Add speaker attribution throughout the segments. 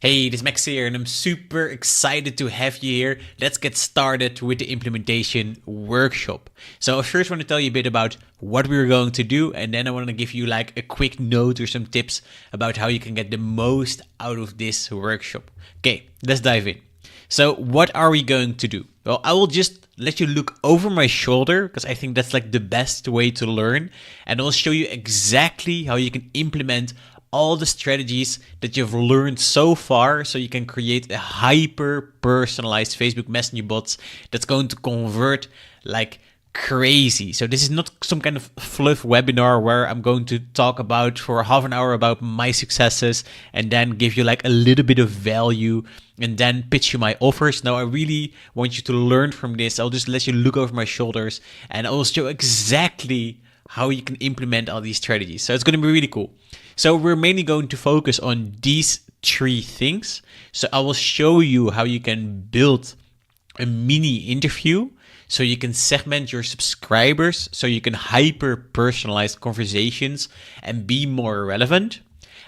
Speaker 1: Hey, this is Max here, and I'm super excited to have you here. Let's get started with the implementation workshop. So I first want to tell you a bit about what we're going to do, and then I want to give you like a quick note or some tips about how you can get the most out of this workshop. Okay, let's dive in. So what are we going to do? Well, I will just let you look over my shoulder because I think that's like the best way to learn, and I'll show you exactly how you can implement all the strategies that you've learned so far so you can create a hyper personalized Facebook Messenger bot that's going to convert like crazy. So this is not some kind of fluff webinar where I'm going to talk about for half an hour about my successes and then give you like a little bit of value and then pitch you my offers. Now I really want you to learn from this. I'll just let you look over my shoulders and I'll show exactly how you can implement all these strategies. So it's going to be really cool. So we're mainly going to focus on these three things. So I will show you how you can build a mini interview so you can segment your subscribers so you can hyper personalize conversations and be more relevant.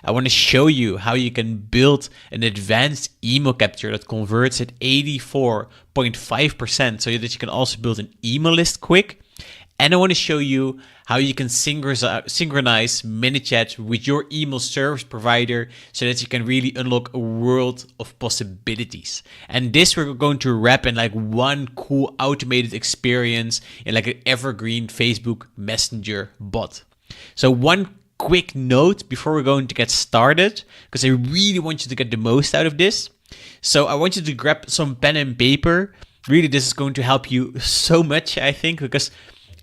Speaker 1: I want to show you how you can build an advanced email capture that converts at 84.5% so that you can also build an email list quick. And I want to show you how you can synchronize ManyChat with your email service provider so that you can really unlock a world of possibilities. And this we're going to wrap in like one cool automated experience in like an evergreen Facebook Messenger bot. So one quick note before we're going to get started, because I really want you to get the most out of this. So I want you to grab some pen and paper. Really, this is going to help you so much, I think, because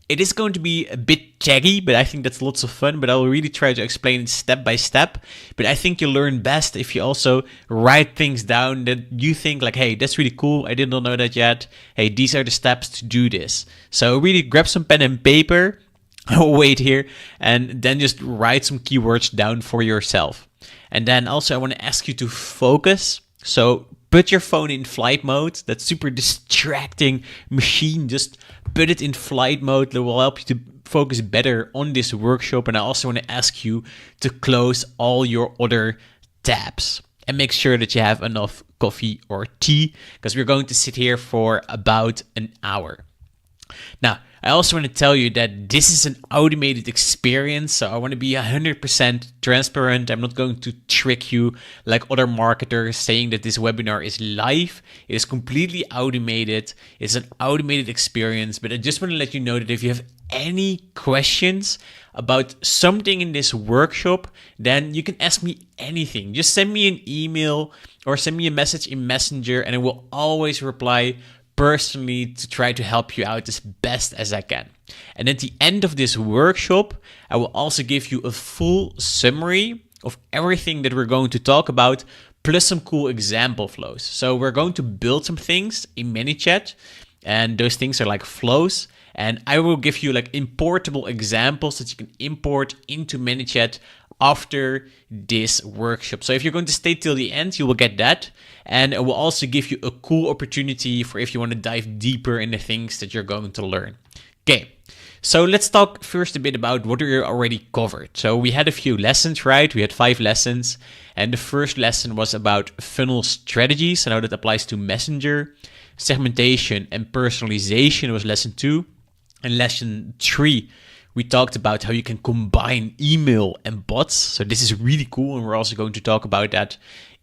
Speaker 1: it is going to be a bit taggy, but I think that's lots of fun. But I will really try to explain it step by step. But I think you learn best if you also write things down that you think like, hey, that's really cool. I did not know that yet. Hey, these are the steps to do this. So really grab some pen and paper. I'll wait here. And then just write some keywords down for yourself. And then also I want to ask you to focus. So put your phone in flight mode. That super distracting machine. Just put it in flight mode. That will help you to focus better on this workshop. And I also want to ask you to close all your other tabs. And make sure that you have enough coffee or tea, because we're going to sit here for about an hour. Now, I also want to tell you that this is an automated experience, so I want to be 100% transparent. I'm not going to trick you like other marketers saying that this webinar is live. It is completely automated. It's an automated experience, but I just want to let you know that if you have any questions about something in this workshop, then you can ask me anything. Just send me an email or send me a message in Messenger, and I will always reply personally to try to help you out as best as I can. And at the end of this workshop, I will also give you a full summary of everything that we're going to talk about, plus some cool example flows. So we're going to build some things in ManyChat, and those things are like flows. And I will give you like importable examples that you can import into ManyChat after this workshop. So if you're going to stay till the end, you will get that. And it will also give you a cool opportunity for if you want to dive deeper in the things that you're going to learn. Okay, so let's talk first a bit about what we already covered. So we had a few lessons, right? We had 5 lessons. And the first lesson was about funnel strategies and how that applies to Messenger. Segmentation and personalization was lesson 2. And lesson 3, we talked about how you can combine email and bots. So this is really cool, and we're also going to talk about that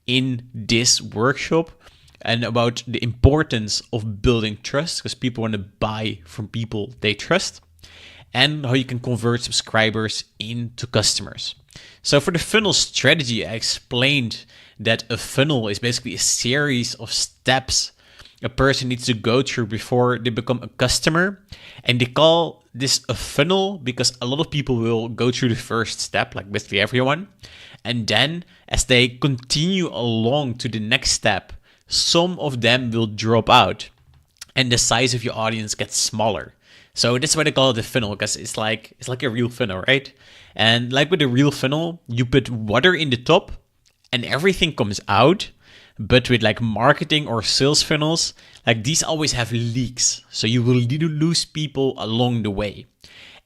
Speaker 1: in this workshop, and about the importance of building trust, because people want to buy from people they trust, and how you can convert subscribers into customers. So for the funnel strategy, I explained that a funnel is basically a series of steps a person needs to go through before they become a customer. And they call this a funnel because a lot of people will go through the first step, like basically everyone. And then as they continue along to the next step, some of them will drop out and the size of your audience gets smaller. So that's why they call it a funnel, because it's like a real funnel, right? And like with a real funnel, you put water in the top and everything comes out. But with like marketing or sales funnels, like these always have leaks. So you will lose people along the way.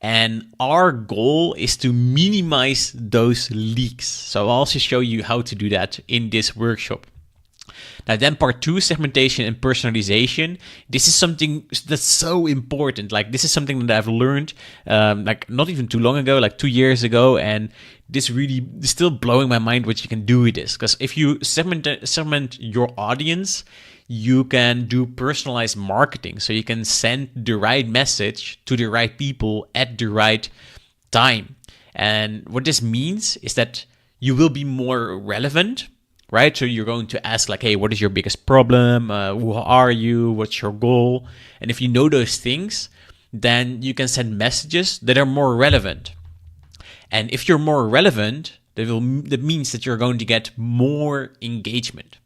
Speaker 1: And our goal is to minimize those leaks. So I'll also show you how to do that in this workshop. Now then part 2, segmentation and personalization. This is something that's so important. Like this is something that I've learned like not even too long ago, like 2 years ago. And this really is still blowing my mind what you can do with this. Because if you segment your audience, you can do personalized marketing. So you can send the right message to the right people at the right time. And what this means is that you will be more relevant, right? So you're going to ask like, hey, what is your biggest problem? Who are you? What's your goal? And if you know those things, then you can send messages that are more relevant. And if you're more relevant, that means that you're going to get more engagement.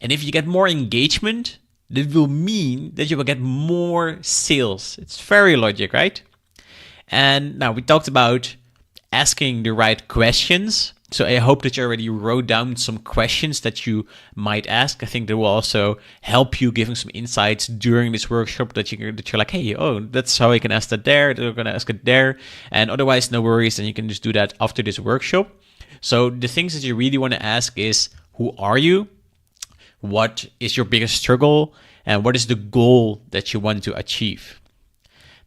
Speaker 1: And if you get more engagement, that will mean that you will get more sales. It's very logic, right? And now we talked about asking the right questions. So I hope that you already wrote down some questions that you might ask. I think that will also help you giving some insights during this workshop that you're like, hey, oh, that's how I can ask that there. They're going to ask it there. And otherwise, no worries. And you can just do that after this workshop. So the things that you really want to ask is, who are you? What is your biggest struggle? And what is the goal that you want to achieve?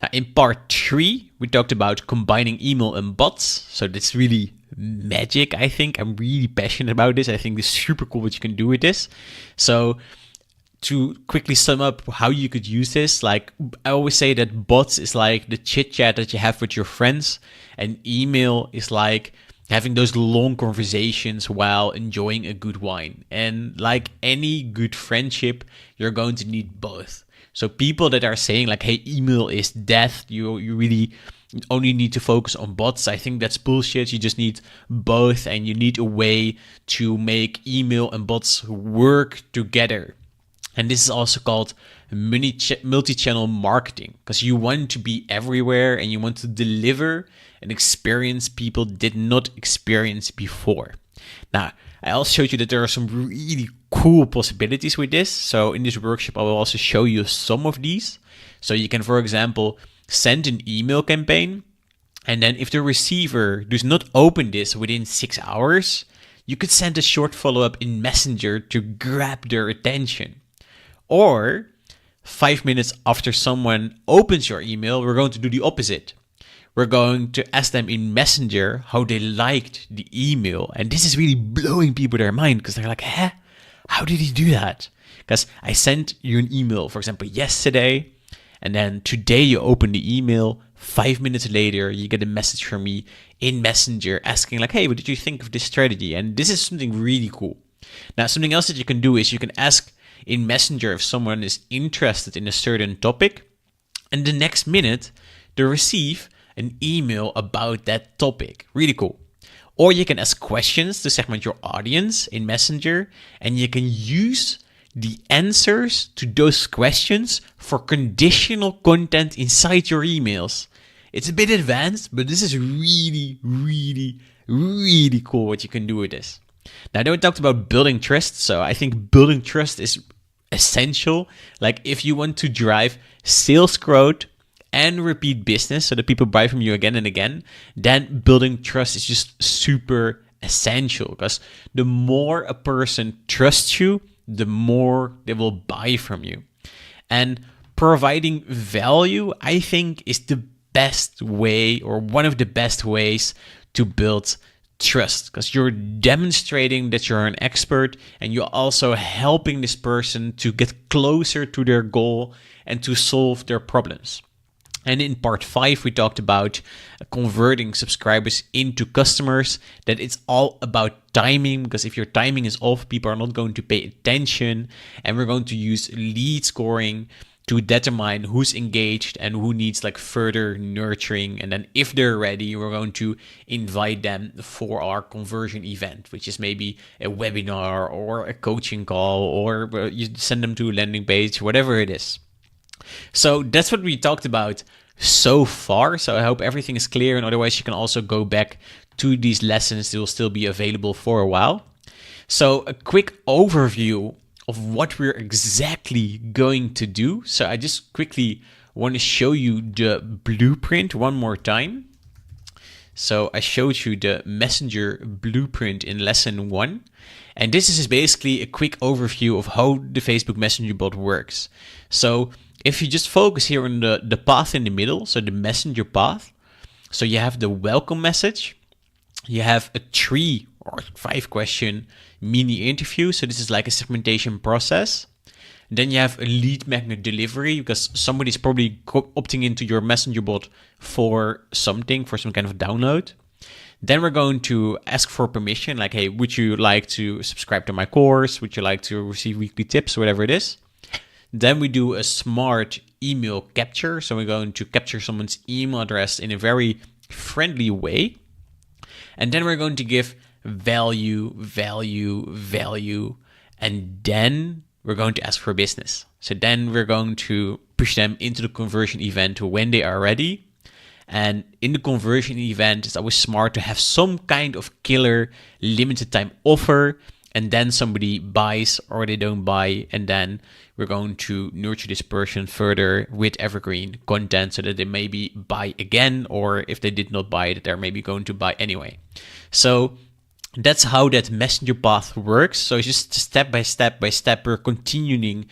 Speaker 1: Now, in part 3, we talked about combining email and bots. So that's really magic, I think. I'm really passionate about this. I think it's super cool what you can do with this. So to quickly sum up how you could use this, like I always say that bots is like the chit chat that you have with your friends, and email is like having those long conversations while enjoying a good wine. And like any good friendship, you're going to need both. So people that are saying like, hey, email is death, you really only need to focus on bots, I think that's bullshit. You just need both, and you need a way to make email and bots work together. And this is also called multi-channel marketing, because you want to be everywhere and you want to deliver an experience people did not experience before. Now, I also showed you that there are some really cool possibilities with this. So in this workshop, I will also show you some of these. So you can, for example, send an email campaign, and then if the receiver does not open this within 6 hours, you could send a short follow-up in Messenger to grab their attention. Or 5 minutes after someone opens your email, we're going to do the opposite. We're going to ask them in Messenger how they liked the email. And this is really blowing people their mind, because they're like, huh? How did he do that? Because I sent you an email, for example, yesterday, and then today you open the email. 5 minutes later, you get a message from me in Messenger asking like, hey, what did you think of this strategy? And this is something really cool. Now, something else that you can do is you can ask in Messenger if someone is interested in a certain topic, and the next minute they receive an email about that topic. Really cool. Or you can ask questions to segment your audience in Messenger, and you can use the answers to those questions for conditional content inside your emails. It's a bit advanced, but this is really, really, really cool what you can do with this. Now, then we talked about building trust. So I think building trust is essential. Like if you want to drive sales growth and repeat business so that people buy from you again and again, then building trust is just super essential, because the more a person trusts you, the more they will buy from you. And providing value, I think, is the best way, or one of the best ways to build trust, because you're demonstrating that you're an expert, and you're also helping this person to get closer to their goal and to solve their problems. And in part 5, we talked about converting subscribers into customers, that it's all about timing, because if your timing is off, people are not going to pay attention. And we're going to use lead scoring to determine who's engaged and who needs like further nurturing. And then if they're ready, we're going to invite them for our conversion event, which is maybe a webinar or a coaching call, or you send them to a landing page, whatever it is. So that's what we talked about so far. So I hope everything is clear, and otherwise you can also go back to these lessons. They will still be available for a while. So a quick overview of what we're exactly going to do. So I just quickly want to show you the blueprint one more time. So I showed you the Messenger blueprint in lesson 1. And this is basically a quick overview of how the Facebook Messenger bot works. So if you just focus here on the path in the middle, so the Messenger path. So you have the welcome message. You have a 3 or 5 question mini interview. So this is like a segmentation process. Then you have a lead magnet delivery, because somebody's probably opting into your Messenger bot for something, for some kind of download. Then we're going to ask for permission, like, hey, would you like to subscribe to my course? Would you like to receive weekly tips, whatever it is? Then we do a smart email capture. So we're going to capture someone's email address in a very friendly way. And then we're going to give value, and then we're going to ask for business. So then we're going to push them into the conversion event when they are ready. And in the conversion event, it's always smart to have some kind of killer limited time offer, and then somebody buys or they don't buy, and then we're going to nurture this person further with evergreen content so that they maybe buy again, or if they did not buy it, they're maybe going to buy anyway. So that's how that Messenger path works. So just step by step, we're continuing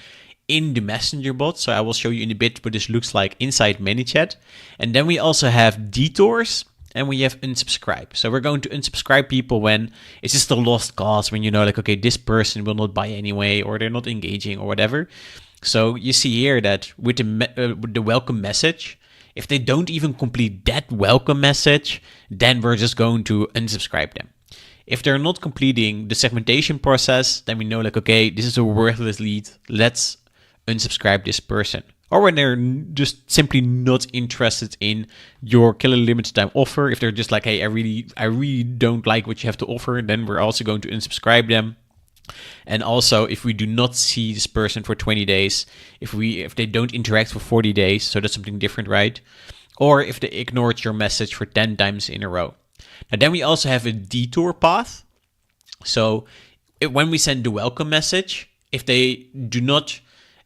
Speaker 1: in the Messenger bot. So I will show you in a bit what this looks like inside ManyChat. And then we also have detours and we have unsubscribe. So we're going to unsubscribe people when it's just a lost cause, when you know, like, okay, this person will not buy anyway, or they're not engaging or whatever. So you see here that with the welcome message, if they don't even complete that welcome message, then we're just going to unsubscribe them. If they're not completing the segmentation process, then we know, like, okay, this is a worthless lead. Let's unsubscribe this person. Or when they're just simply not interested in your killer limited time offer. If they're just like, hey, I really don't like what you have to offer, then we're also going to unsubscribe them. And also, if we do not see this person for 20 days, if they don't interact for 40 days, so that's something different, right? Or if they ignored your message for 10 times in a row. Now, then we also have a detour path. So when we send the welcome message, if they do not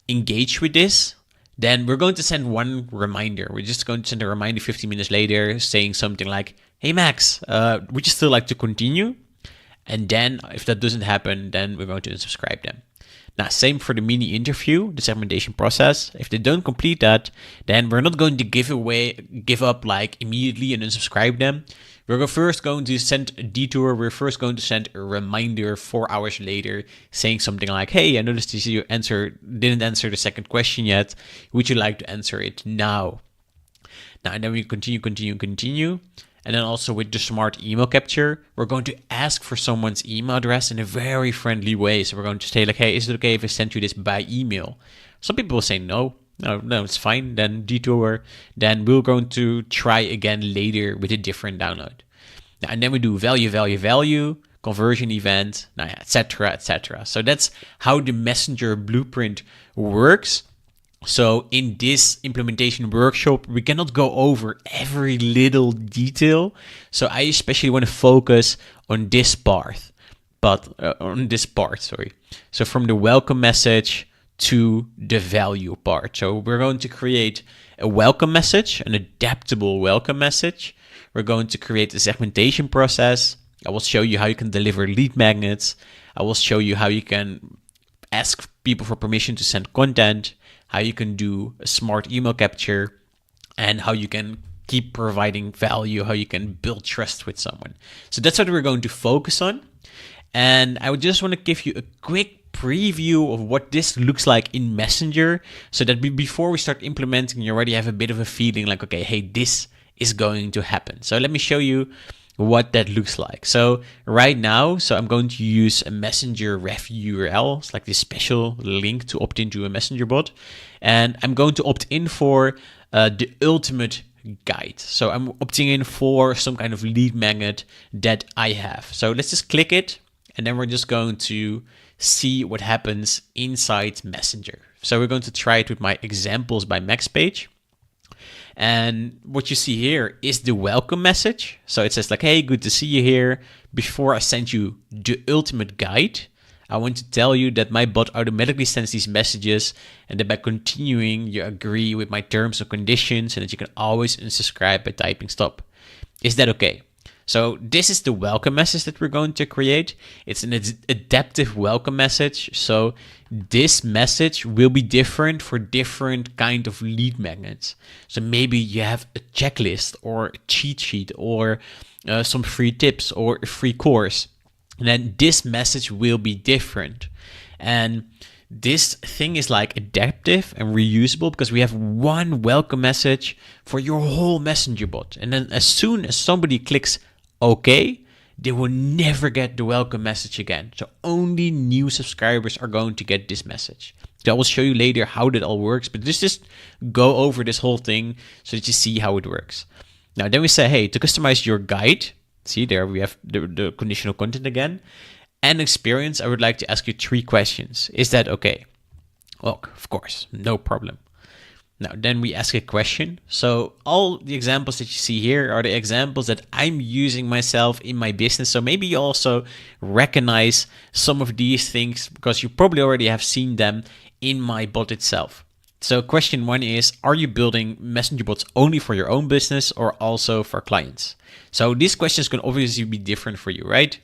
Speaker 1: engage with this, then we're going to send one reminder. We're just going to send a reminder 15 minutes later saying something like, hey, Max, would you still like to continue? And then if that doesn't happen, then we're going to unsubscribe them. Now, same for the mini interview, the segmentation process. If they don't complete that, then we're not going to give up like immediately and unsubscribe them. We're first going to send a detour. We're first going to send a reminder 4 hours later saying something like, hey, I noticed you didn't answer the second question yet. Would you like to answer it now? Now, and then we continue. And then also with the smart email capture, we're going to ask for someone's email address in a very friendly way. So we're going to say like, hey, is it okay if I send you this by email? Some people will say no, it's fine. Then detour. Then we're going to try again later with a different download. Now, and then we do value, conversion event, etc. So that's how the Messenger blueprint works. So in this implementation workshop, we cannot go over every little detail. So I especially want to focus on this part, So from the welcome message to the value part. So we're going to create a welcome message, an adaptable welcome message. We're going to create a segmentation process. I will show you how you can deliver lead magnets. I will show you how you can ask people for permission to send content, how you can do a smart email capture, and how you can keep providing value, how you can build trust with someone. So that's what we're going to focus on. And I would just want to give you a quick preview of what this looks like in Messenger, so that before we start implementing, you already have a bit of a feeling like, okay, hey, this is going to happen. So let me show you what that looks like. So right now, I'm going to use a Messenger ref URL. It's like this special link to opt into a Messenger bot. And I'm going to opt in for the ultimate guide. So I'm opting in for some kind of lead magnet that I have. So let's just click it. And then we're just going to see what happens inside Messenger. So we're going to try it with my examples by Max page. And what you see here is the welcome message. So it says like, hey, good to see you here. Before I send you the ultimate guide, I want to tell you that my bot automatically sends these messages and that by continuing, you agree with my terms and conditions and that you can always unsubscribe by typing stop. Is that okay? So this is the welcome message that we're going to create. It's an adaptive welcome message. So this message will be different for different kind of lead magnets. So maybe you have a checklist or a cheat sheet or some free tips or a free course. And then this message will be different. And this thing is like adaptive and reusable because we have one welcome message for your whole messenger bot. And then as soon as somebody clicks OK, they will never get the welcome message again. So only new subscribers are going to get this message. So I will show you later how that all works, but let's just go over this whole thing so that you see how it works. Now, then we say, hey, to customize your guide, see there we have the conditional content again, and experience, I would like to ask you 3 questions. Is that okay? Well, of course, no problem. Now, then we ask a question. So all the examples that you see here are the examples that I'm using myself in my business. So maybe you also recognize some of these things because you probably already have seen them in my bot itself. So question 1 is, are you building messenger bots only for your own business or also for clients? So these questions can obviously be different for you, right?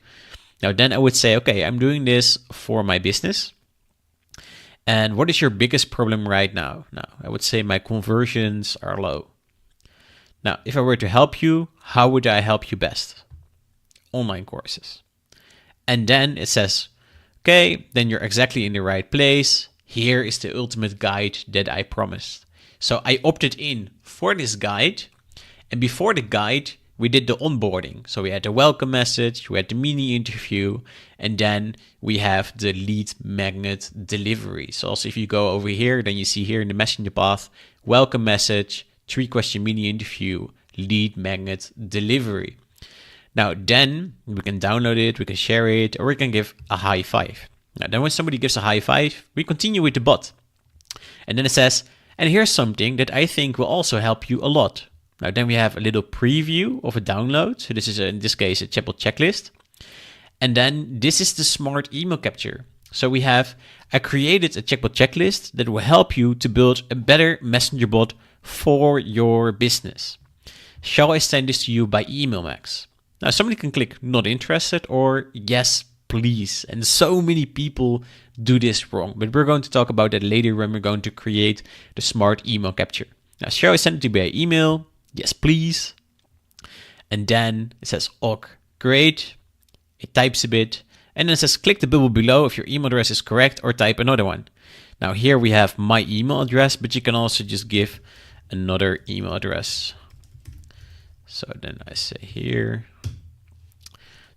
Speaker 1: Now, then I would say, okay, I'm doing this for my business. And what is your biggest problem right now? Now, I would say my conversions are low. Now, if I were to help you, how would I help you best? Online courses. And then it says, okay, then you're exactly in the right place. Here is the ultimate guide that I promised. So I opted in for this guide. And before the guide, we did the onboarding. So we had the welcome message, we had the mini interview, and then we have the lead magnet delivery. So also if you go over here, then you see here in the messenger path, welcome message, 3-question mini interview, lead magnet delivery. Now then we can download it, we can share it, or we can give a high five. Now then when somebody gives a high five, we continue with the bot. And then it says, and here's something that I think will also help you a lot. Now then we have a little preview of a download. So this is in this case a chatbot checklist. And then this is the smart email capture. So I created a chatbot checklist that will help you to build a better messenger bot for your business. Shall I send this to you by email, Max? Now somebody can click not interested or yes, please. And so many people do this wrong, but we're going to talk about that later when we're going to create the smart email capture. Now, shall I send it to you by email? Yes, please. And then it says, ok, great. It types a bit. And then it says, click the bubble below if your email address is correct or type another one. Now here we have my email address, but you can also just give another email address. So then I say here,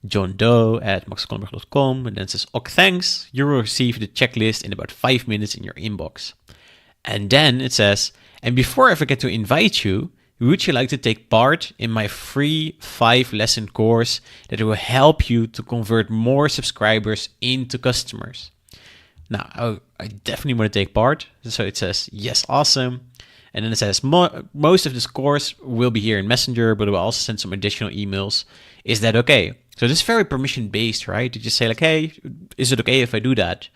Speaker 1: johndoe@maxkollenberg.com, and then it says, ok, thanks. You will receive the checklist in about 5 minutes in your inbox. And then it says, and before I forget to invite you, would you like to take part in my free 5-lesson course that will help you to convert more subscribers into customers? Now, I definitely want to take part. So it says, yes, awesome. And then it says, most of this course will be here in Messenger, but we'll also send some additional emails. Is that okay? So this is very permission-based, right? You just say like, hey, is it okay if I do that?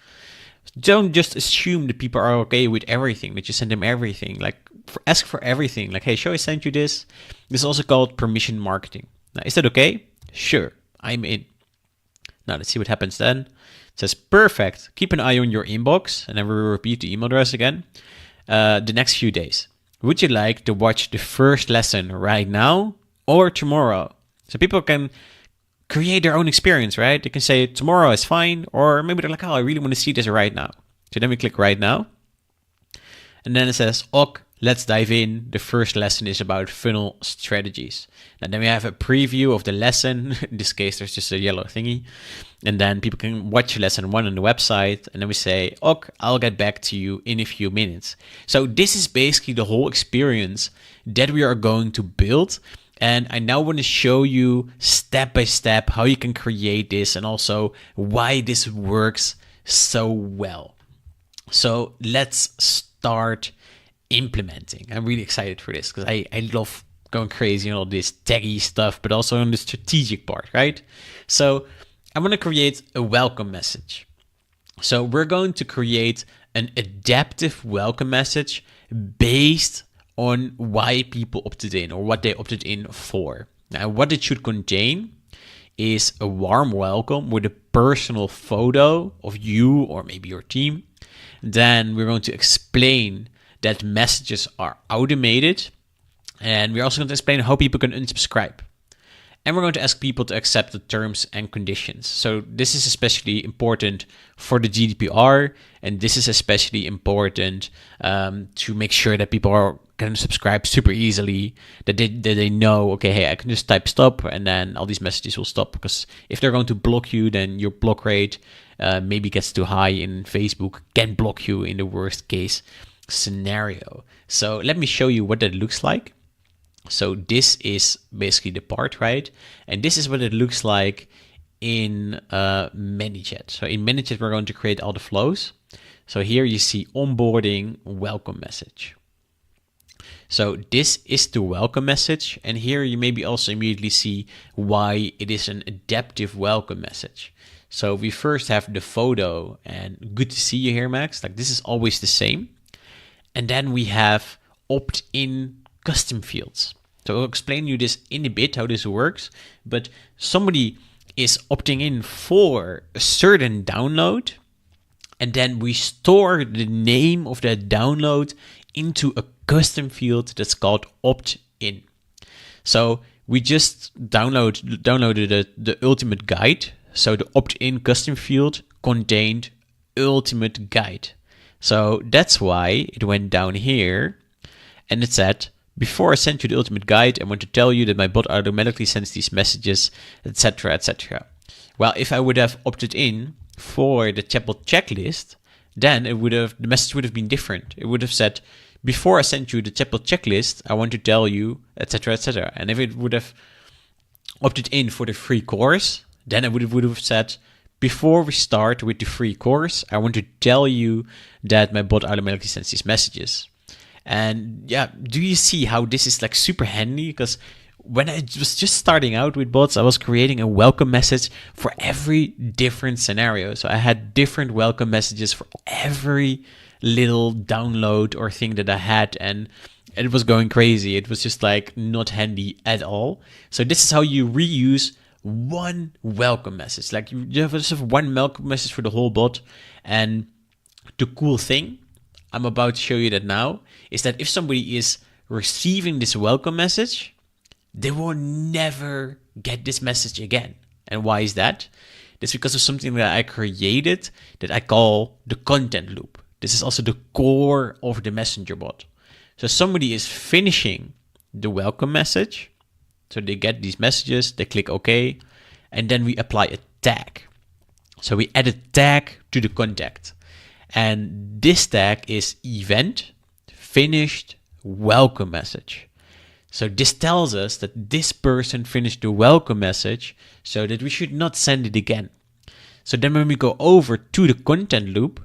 Speaker 1: Don't just assume that people are okay with everything, that you send them everything. Like, ask for everything. Like, hey, shall I send you this? This is also called permission marketing. Now, is that okay? Sure, I'm in. Now, let's see what happens then. It says, perfect. Keep an eye on your inbox. And then we will repeat the email address again. The next few days. Would you like to watch the first lesson right now or tomorrow? So people can create their own experience, right? They can say tomorrow is fine, or maybe they're like, oh, I really want to see this right now. So then we click right now. And then it says, ok, let's dive in. The first lesson is about funnel strategies. And then we have a preview of the lesson. In this case, there's just a yellow thingy. And then people can watch lesson 1 on the website. And then we say, ok, I'll get back to you in a few minutes. So this is basically the whole experience that we are going to build. And I now want to show you step by step how you can create this and also why this works so well. So let's start implementing. I'm really excited for this because I love going crazy on all this taggy stuff, but also on the strategic part, right? So I want to create a welcome message. So we're going to create an adaptive welcome message based on why people opted in or what they opted in for. Now, what it should contain is a warm welcome with a personal photo of you or maybe your team. Then we're going to explain that messages are automated. And we're also going to explain how people can unsubscribe. And we're going to ask people to accept the terms and conditions. So this is especially important for the GDPR, and this is especially important to make sure that people can subscribe super easily, that they know, okay, hey, I can just type stop, and then all these messages will stop. Because if they're going to block you, then your block rate maybe gets too high, and Facebook can block you in the worst case scenario. So let me show you what that looks like. So this is basically the part, right? And this is what it looks like in ManyChat. So in ManyChat, we're going to create all the flows. So here you see onboarding welcome message. So this is the welcome message. And here you maybe also immediately see why it is an adaptive welcome message. So we first have the photo, and good to see you here, Max. Like, this is always the same. And then we have opt-in custom fields. So I'll explain you this in a bit, how this works, but somebody is opting in for a certain download, and then we store the name of that download into a custom field that's called opt-in. So we just downloaded the ultimate guide. So the opt-in custom field contained ultimate guide. So that's why it went down here and it said, before I send you the ultimate guide, I want to tell you that my bot automatically sends these messages, etc., etc. Well, if I would have opted in for the chatbot checklist, then the message would have been different. It would have said, before I send you the chatbot checklist, I want to tell you, etc., etc. And if it would have opted in for the free course, then it would have said, before we start with the free course, I want to tell you that my bot automatically sends these messages. And yeah, do you see how this is like super handy? Because when I was just starting out with bots, I was creating a welcome message for every different scenario. So I had different welcome messages for every little download or thing that I had, and it was going crazy. It was just like not handy at all. So this is how you reuse one welcome message. Like you have just one welcome message for the whole bot. And the cool thing, I'm about to show you that now, is that if somebody is receiving this welcome message, they will never get this message again. And why is that? That's because of something that I created that I call the content loop. This is also the core of the messenger bot. So somebody is finishing the welcome message. So they get these messages, they click OK, and then we apply a tag. So we add a tag to the contact. And this tag is event finished welcome message. So this tells us that this person finished the welcome message, so that we should not send it again. So then when we go over to the content loop,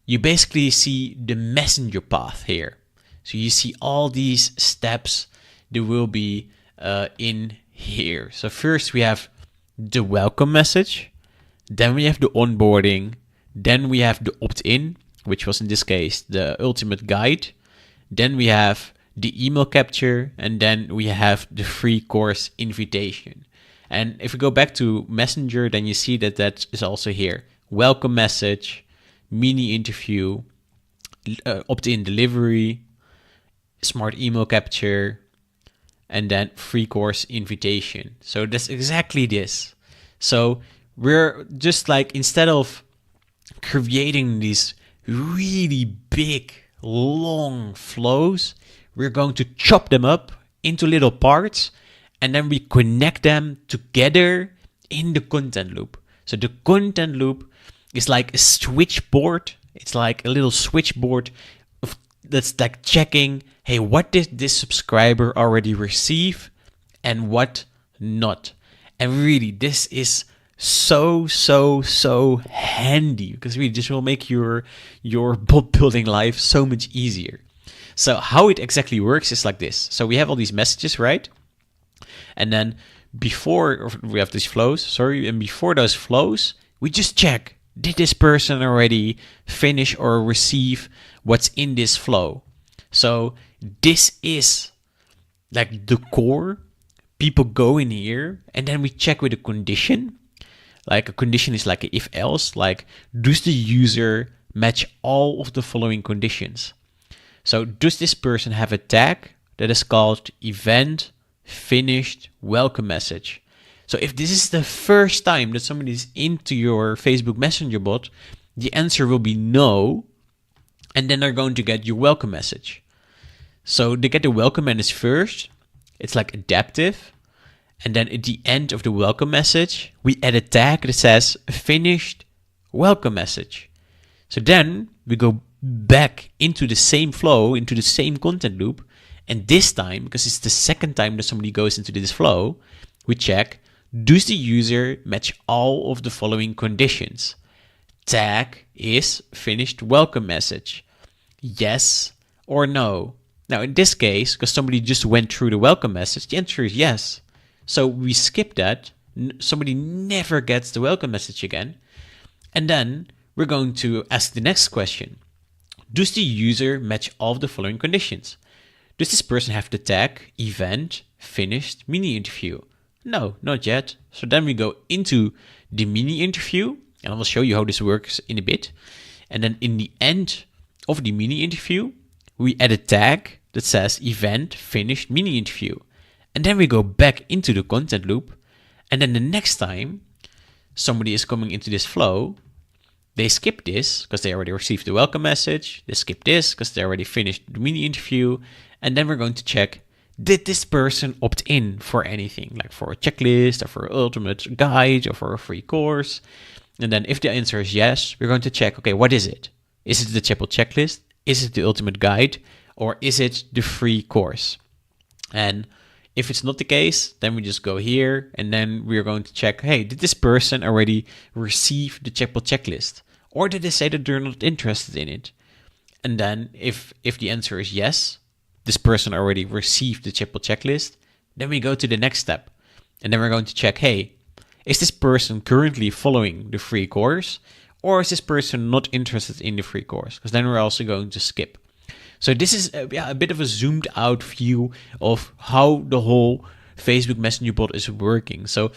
Speaker 1: you basically see the messenger path here. So you see all these steps that will be in here. So first we have the welcome message, then we have the onboarding, then we have the opt-in, which was in this case the ultimate guide. Then we have the email capture, and then we have the free course invitation. And if we go back to Messenger, then you see that that is also here. Welcome message, mini interview, opt-in delivery, smart email capture, and then free course invitation. So that's exactly this. So we're just like, instead of creating these really big, long flows, we're going to chop them up into little parts, and then we connect them together in the content loop. So the content loop is like a switchboard. It's like a little switchboard that's like checking, hey, what did this subscriber already receive and what not? And really, this is so handy, because really this will make your bot building life so much easier. So how it exactly works is like this. So we have all these messages, right? And then before we have these flows, and before those flows, we just check, did this person already finish or receive what's in this flow? So this is like the core. People go in here and then we check with a condition. Like a condition is like a if else, like does the user match all of the following conditions? So does this person have a tag that is called event finished welcome message? So if this is the first time that somebody is into your Facebook Messenger bot, the answer will be no, and then they're going to get your welcome message. So they get the welcome message first. It's like adaptive. And then at the end of the welcome message, we add a tag that says finished welcome message. So then we go back into the same flow, into the same content loop. And this time, because it's the second time that somebody goes into this flow, we check, does the user match all of the following conditions? Tag is finished welcome message. Yes or no? Now, in this case, because somebody just went through the welcome message, the answer is yes. So we skip that. Somebody never gets the welcome message again. And then we're going to ask the next question. Does the user match all of the following conditions? Does this person have the tag event finished mini interview? No, not yet. So then we go into the mini interview, and I will show you how this works in a bit. And then in the end of the mini interview, we add a tag that says event finished mini interview. And then we go back into the content loop. And then the next time somebody is coming into this flow, they skip this because they already received the welcome message. They skip this because they already finished the mini interview. And then we're going to check, did this person opt in for anything, like for a checklist or for an ultimate guide or for a free course? And then if the answer is yes, we're going to check, okay, what is it? Is it the Chapel checklist? Is it the ultimate guide? Or is it the free course? And if it's not the case, then we just go here and then we're going to check, hey, did this person already receive the Chapel checklist? Or did they say that they're not interested in it? And then if the answer is yes, this person already received the Chapel checklist, then we go to the next step. And then we're going to check, hey, is this person currently following the free course? Or is this person not interested in the free course? Because then we're also going to skip. So this is a bit of a zoomed out view of how the whole Facebook Messenger bot is working. So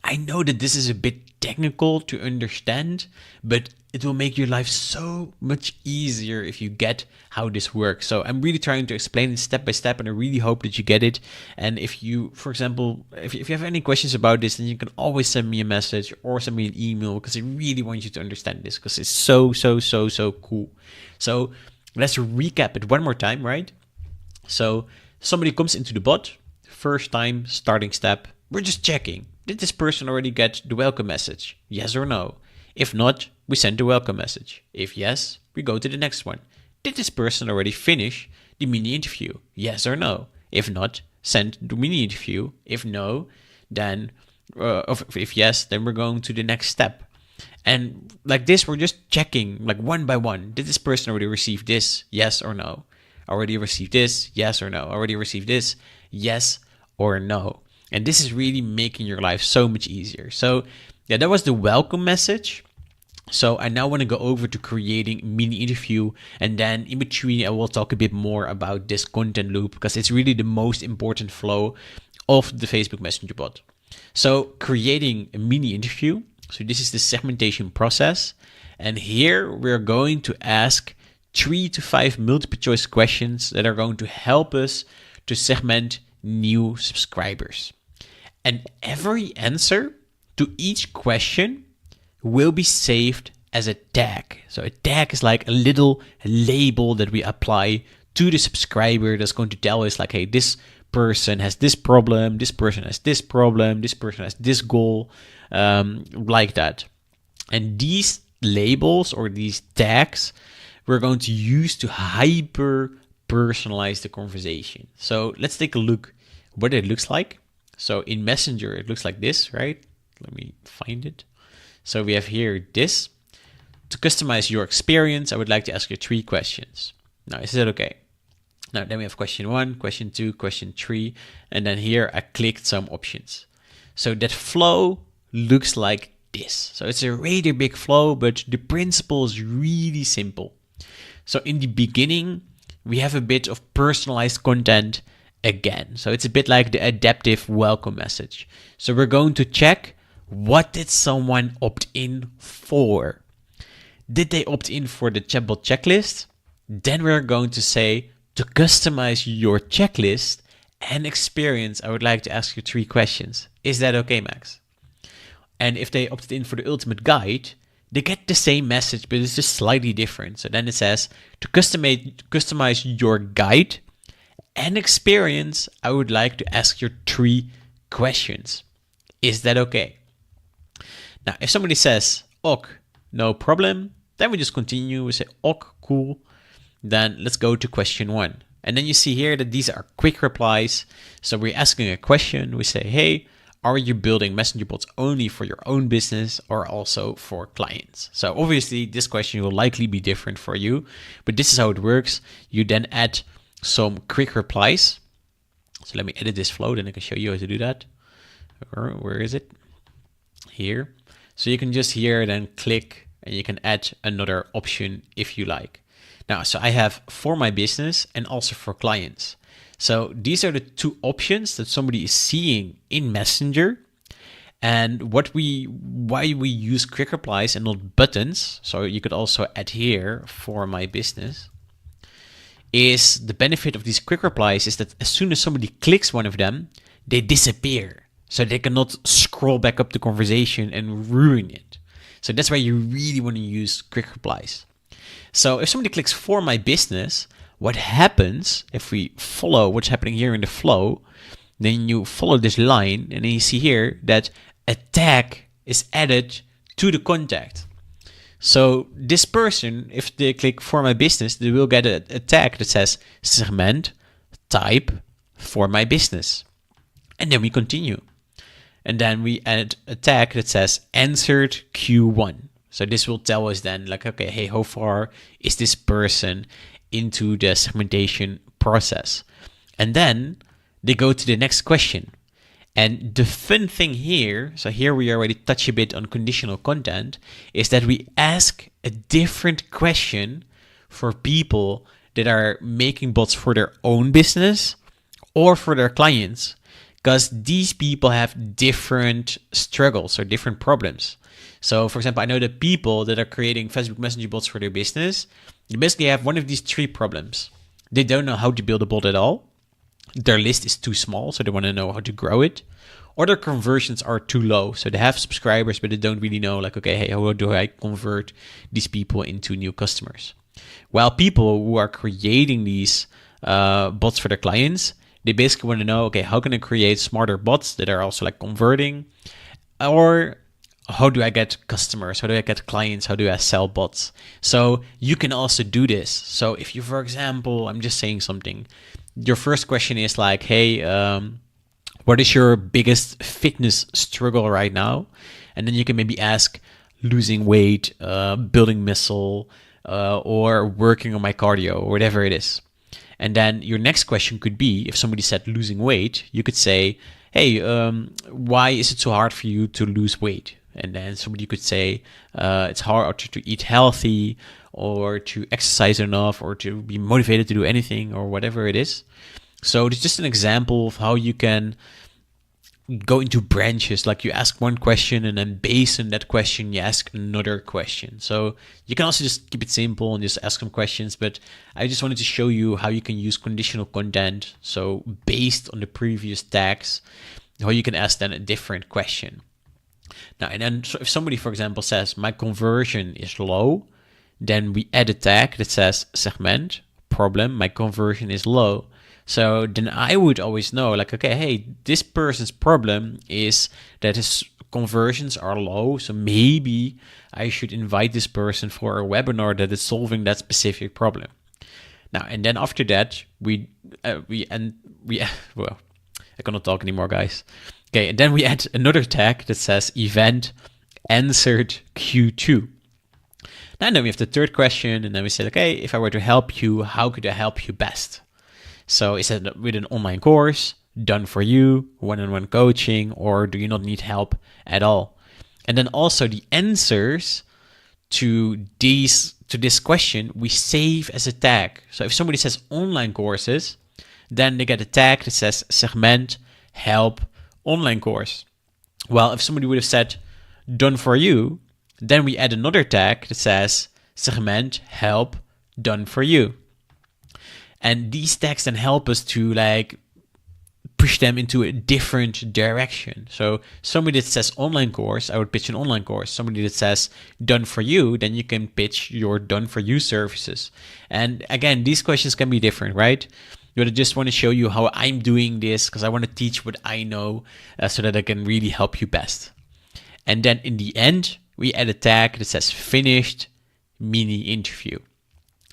Speaker 1: I know that this is a bit technical to understand, but it will make your life so much easier if you get how this works. So I'm really trying to explain it step by step, and I really hope that you get it. And if you, for example, if you have any questions about this, then you can always send me a message or send me an email, because I really want you to understand this, because it's so cool. So let's recap it one more time, right? So somebody comes into the bot, first time, starting step, we're just checking. Did this person already get the welcome message? Yes or no? If not, we send the welcome message. If yes, we go to the next one. Did this person already finish the mini interview? Yes or no? If not, send the mini interview. If no, then, if yes, then we're going to the next step. And like this, we're just checking like one by one. Did this person already receive this? Yes or no? Already received this? Yes or no? Already received this? Yes or no? And this is really making your life so much easier. So yeah, that was the welcome message. So I now want to go over to creating a mini interview, and then in between I will talk a bit more about this content loop, because it's really the most important flow of the Facebook Messenger bot. So creating a mini interview. So this is the segmentation process. And here we're going to ask 3 to 5 multiple choice questions that are going to help us to segment new subscribers. And every answer to each question will be saved as a tag. So a tag is like a little label that we apply to the subscriber that's going to tell us like, hey, this person has this problem, this person has this problem, this person has this goal, like that. And these labels or these tags we're going to use to hyper personalize the conversation. So let's take a look what it looks like. So in Messenger, it looks like this, right? Let me find it. So we have here this. To customize your experience, I would like to ask you 3 questions. Now, is that okay? Now, then we have question 1, question 2, question 3. And then here I clicked some options. So that flow looks like this. So it's a really big flow, but the principle is really simple. So in the beginning, we have a bit of personalized content again. So it's a bit like the adaptive welcome message. So we're going to check, what did someone opt in for? Did they opt in for the chatbot checklist? Then we're going to say, to customize your checklist and experience, I would like to ask you 3 questions. Is that okay, Max? And if they opted in for the ultimate guide, they get the same message, but it's just slightly different. So then it says, to customize your guide and experience, I would like to ask you 3 questions. Is that okay? Now, if somebody says, ok, no problem, then we just continue. We say, ok, cool. Then let's go to question 1. And then you see here that these are quick replies. So we're asking a question. We say, hey, are you building messenger bots only for your own business or also for clients? So obviously this question will likely be different for you, but this is how it works. You then add some quick replies. So let me edit this flow, then I can show you how to do that. Where is it? Here. So you can just here then click and you can add another option if you like. Now, so I have for my business and also for clients. So these are the 2 options that somebody is seeing in Messenger. And why we use quick replies and not buttons, so you could also add here for my business, is the benefit of these quick replies is that as soon as somebody clicks one of them, they disappear. So they cannot scroll back up the conversation and ruin it. So that's why you really want to use quick replies. So if somebody clicks for my business, what happens if we follow what's happening here in the flow, then you follow this line and then you see here that a tag is added to the contact. So this person, if they click for my business, they will get a tag that says segment type for my business. And then we continue. And then we add a tag that says answered Q1. So this will tell us then like, okay, hey, how far is this person into the segmentation process? And then they go to the next question. And the fun thing here, so here we already touch a bit on conditional content, is that we ask a different question for people that are making bots for their own business or for their clients, because these people have different struggles or different problems. So for example, I know that people that are creating Facebook Messenger bots for their business, they basically have one of these 3 problems. They don't know how to build a bot at all. Their list is too small, so they want to know how to grow it. Or their conversions are too low. So they have subscribers, but they don't really know like, okay, hey, how do I convert these people into new customers? While people who are creating these bots for their clients, they basically want to know, okay, how can I create smarter bots that are also like converting? Or how do I get customers? How do I get clients? How do I sell bots? So you can also do this. So if you, for example, I'm just saying something, your first question is like, hey, what is your biggest fitness struggle right now? And then you can maybe ask losing weight, building muscle, or working on my cardio, or whatever it is. And then your next question could be, if somebody said losing weight, you could say, hey, why is it so hard for you to lose weight? And then somebody could say, it's hard to eat healthy or to exercise enough or to be motivated to do anything or whatever it is. So it's just an example of how you can go into branches, like you ask one question and then based on that question, you ask another question. So you can also just keep it simple and just ask some questions, but I just wanted to show you how you can use conditional content. So based on the previous tags, how you can ask then a different question. Now, and then so if somebody, for example, says my conversion is low, then we add a tag that says segment problem, my conversion is low. So then I would always know like, okay, hey, this person's problem is that his conversions are low. So maybe I should invite this person for a webinar that is solving that specific problem. Now, and then after that, well, I cannot talk anymore, guys. Okay, and then we add another tag that says event answered Q2. Now, then we have the third question, and then we say, okay, if I were to help you, how could I help you best? So is it with an online course, done for you, one-on-one coaching, or do you not need help at all? And then also the answers to this question we save as a tag. So if somebody says online courses, then they get a tag that says segment help online course. Well, if somebody would have said done for you, then we add another tag that says segment help done for you. And these tags then help us to like push them into a different direction. So somebody that says online course, I would pitch an online course. Somebody that says done for you, then you can pitch your done for you services. And again, these questions can be different, right? But I just want to show you how I'm doing this because I want to teach what I know so that I can really help you best. And then in the end, we add a tag that says finished mini interview.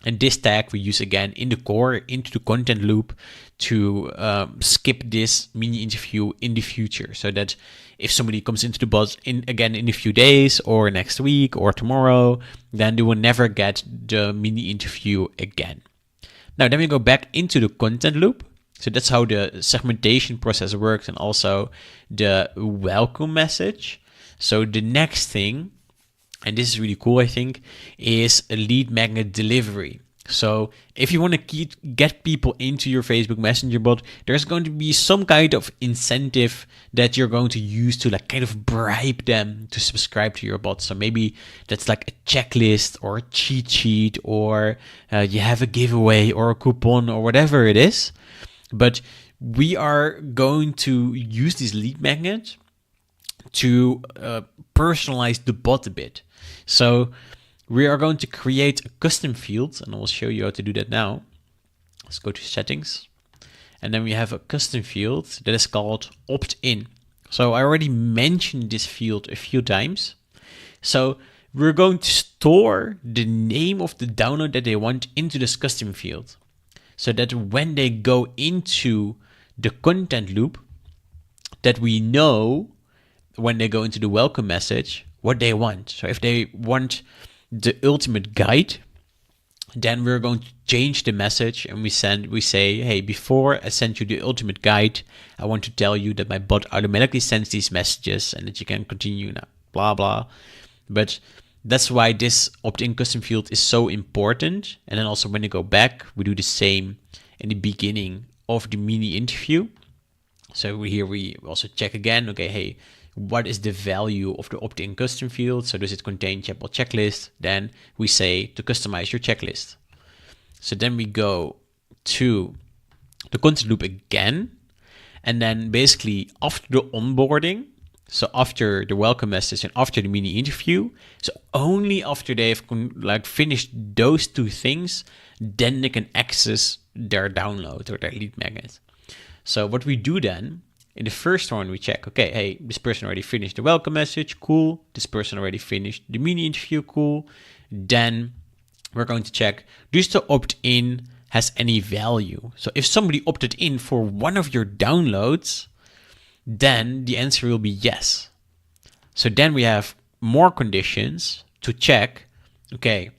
Speaker 1: And this tag we use again in the core, into the content loop to skip this mini interview in the future. So that if somebody comes into the bot again in a few days or next week or tomorrow, then they will never get the mini interview again. Now, then we go back into the content loop. So that's how the segmentation process works and also the welcome message. So the next thing, and this is really cool, I think, is a lead magnet delivery. So if you want to get people into your Facebook Messenger bot, there's going to be some kind of incentive that you're going to use to like kind of bribe them to subscribe to your bot. So maybe that's like a checklist or a cheat sheet, or you have a giveaway or a coupon or whatever it is. But we are going to use this lead magnet to personalize the bot a bit. So we are going to create a custom field, and I will show you how to do that now. Let's go to settings. And then we have a custom field that is called opt-in. So I already mentioned this field a few times. So we're going to store the name of the download that they want into this custom field, so that when they go into the content loop, that we know when they go into the welcome message what they want. So if they want the ultimate guide, then we're going to change the message and we say, hey, before I send you the ultimate guide, I want to tell you that my bot automatically sends these messages and that you can continue now, blah, blah. But that's why this opt-in custom field is so important. And then also when you go back, we do the same in the beginning of the mini interview. So here we also check again, okay, hey, what is the value of the opt-in custom field? So does it contain chatbot checklist? Then we say to customize your checklist. So then we go to the content loop again. And then basically after the onboarding, so after the welcome message and after the mini interview, so only after they've finished those two things, then they can access their download or their lead magnet. So what we do then, in the first one, we check, okay, hey, this person already finished the welcome message, cool. This person already finished the mini interview, cool. Then we're going to check, does the opt-in has any value? So if somebody opted in for one of your downloads, then the answer will be yes. So then we have more conditions to check, okay,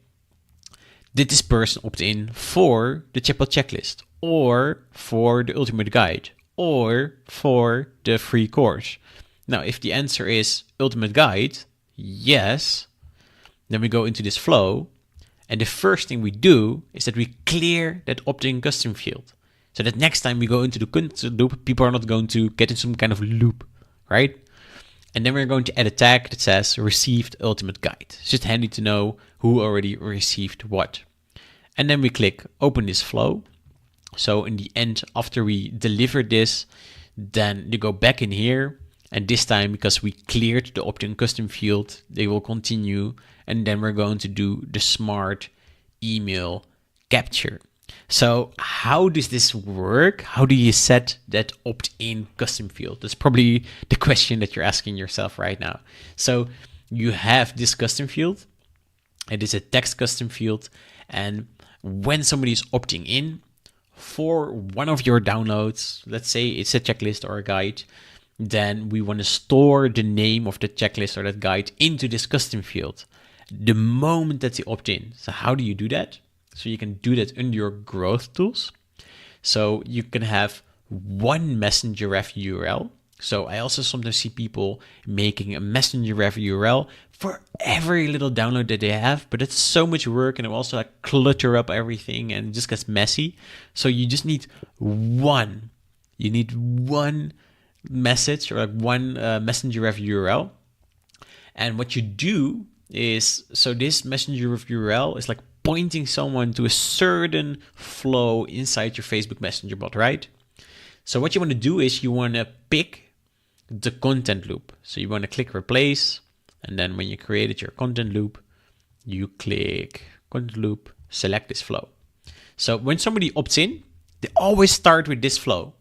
Speaker 1: did this person opt in for the chatbot checklist or for the ultimate guide or for the free course? Now, if the answer is ultimate guide, yes, then we go into this flow. And the first thing we do is that we clear that opt-in custom field, so that next time we go into the content loop, people are not going to get in some kind of loop, right? And then we're going to add a tag that says received ultimate guide. It's just handy to know who already received what. And then we click open this flow. So in the end, after we deliver this, then you go back in here. And this time, because we cleared the opt-in custom field, they will continue. And then we're going to do the smart email capture. So how does this work? How do you set that opt-in custom field? That's probably the question that you're asking yourself right now. So you have this custom field. It is a text custom field. And when somebody is opting in for one of your downloads, let's say it's a checklist or a guide, then we want to store the name of the checklist or that guide into this custom field the moment that they opt in. So how do you do that? So you can do that under your growth tools. So you can have one messenger ref URL. So I also sometimes see people making a messenger ref URL for every little download that they have, but it's so much work and it will also like clutter up everything and it just gets messy. So you just need one. You need one message or like one messenger ref URL. And what you do is, so this messenger ref URL is like pointing someone to a certain flow inside your Facebook Messenger bot, right? So what you want to do is you want to pick the content loop. So you want to click replace, and then when you created your content loop, you click content loop, select this flow. So when somebody opts in, they always start with this flow.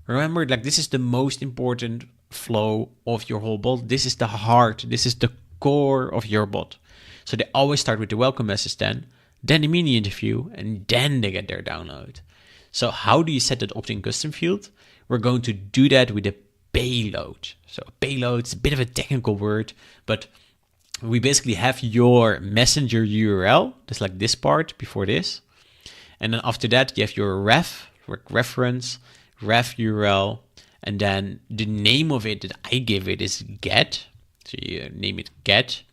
Speaker 1: Remember, like this is the most important flow of your whole bot. This is the heart. This is the core of your bot. So they always start with the welcome message, then the mini interview, and then they get their download. So how do you set that opt-in custom field? We're going to do that with a payload. So a payload is a bit of a technical word, but we basically have your messenger URL, just like this part before this. And then after that, you have your reference, ref URL, and then the name of it that I give it is get. So you name it get.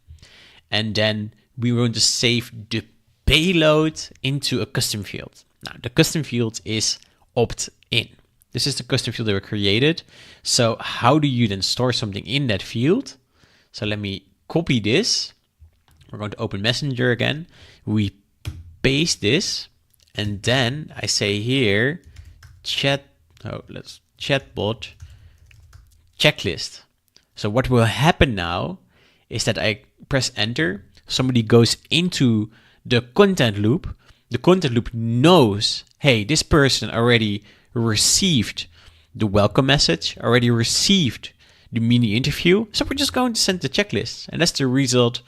Speaker 1: And then we want to save the payload into a custom field. Now, the custom field is opt-in. This is the custom field that we created. So how do you then store something in that field? So let me copy this. We're going to open Messenger again. We paste this. And then I say here, chatbot checklist. So what will happen now is that I press enter. Somebody goes into the content loop. The content loop knows, hey, this person already received the welcome message, already received the mini interview. So we're just going to send the checklist. And that's the result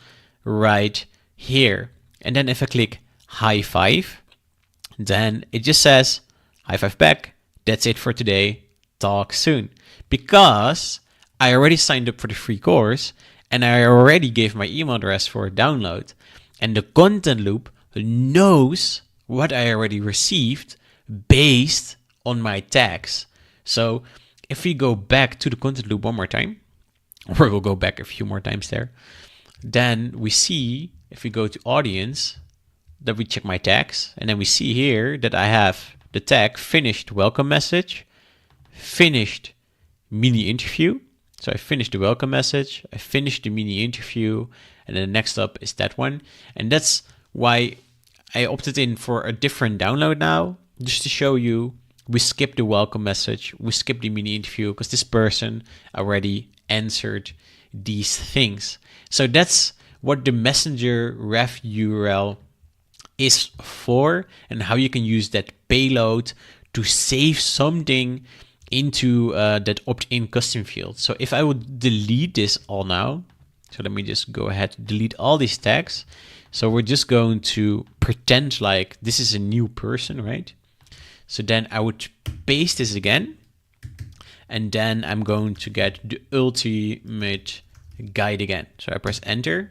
Speaker 1: right here. And then if I click high five, then it just says high five back. That's it for today. Talk soon. Because I already signed up for the free course and I already gave my email address for a download. And the content loop knows what I already received based on my tags. So if we go back to the content loop one more time, or we'll go back a few more times there, then we see, if we go to audience, that we check my tags, and then we see here that I have the tag finished welcome message, finished mini interview. So I finished the welcome message, I finished the mini interview, and then the next up is that one. And that's why I opted in for a different download now, just to show you we skipped the welcome message, we skipped the mini interview because this person already answered these things. So that's what the messenger ref URL is for and how you can use that payload to save something into that opt-in custom field. So if I would delete this all now, so let me just go ahead and delete all these tags. So we're just going to pretend like this is a new person, right? So then I would paste this again, and then I'm going to get the ultimate guide again. So I press enter,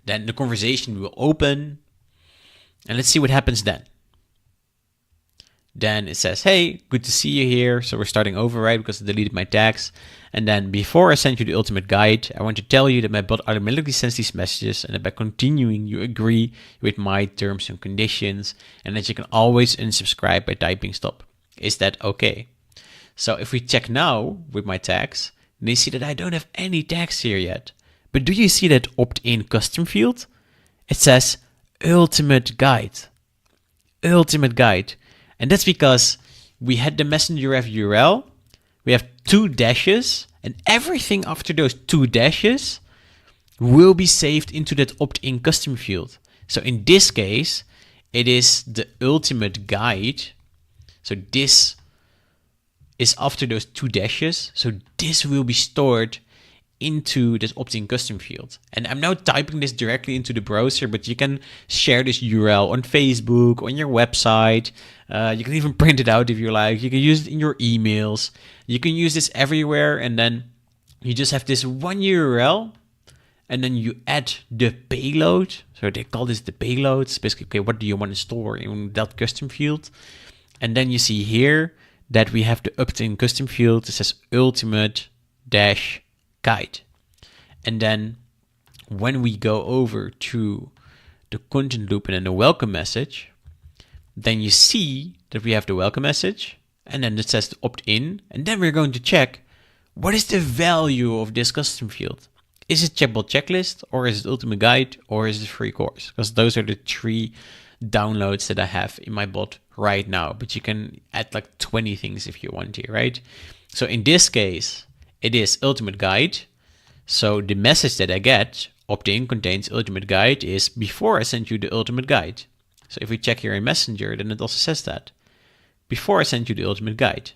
Speaker 1: then the conversation will open, and let's see what happens then. Then it says, hey, good to see you here. So we're starting over, right? Because I deleted my tags. And then before I send you the ultimate guide, I want to tell you that my bot automatically sends these messages and that by continuing, you agree with my terms and conditions and that you can always unsubscribe by typing stop. Is that okay? So if we check now with my tags, then you see that I don't have any tags here yet. But do you see that opt-in custom field? It says ultimate guide. Ultimate guide. And that's because we had the messenger ref URL, we have 2 dashes, and everything after those 2 dashes will be saved into that opt-in custom field. So in this case, it is the ultimate guide. So this is after those 2 dashes. So this will be stored into this opt-in custom field. And I'm now typing this directly into the browser, but you can share this URL on Facebook, on your website. You can even print it out if you like. You can use it in your emails. You can use this everywhere. And then you just have this one URL and then you add the payload. So they call this the payload. It's basically, okay, what do you want to store in that custom field? And then you see here that we have the opt-in custom field that says ultimate dash guide. And then when we go over to the content loop and then the welcome message, then you see that we have the welcome message and then it says the opt-in. And then we're going to check what is the value of this custom field. Is it chatbot checklist, or is it ultimate guide, or is it free course? Because those are the 3 downloads that I have in my bot right now, but you can add like 20 things if you want to, right? So in this case, it is ultimate guide. So the message that I get, opt-in contains ultimate guide, is before I sent you the ultimate guide. So if we check here in Messenger, then it also says that before I sent you the ultimate guide.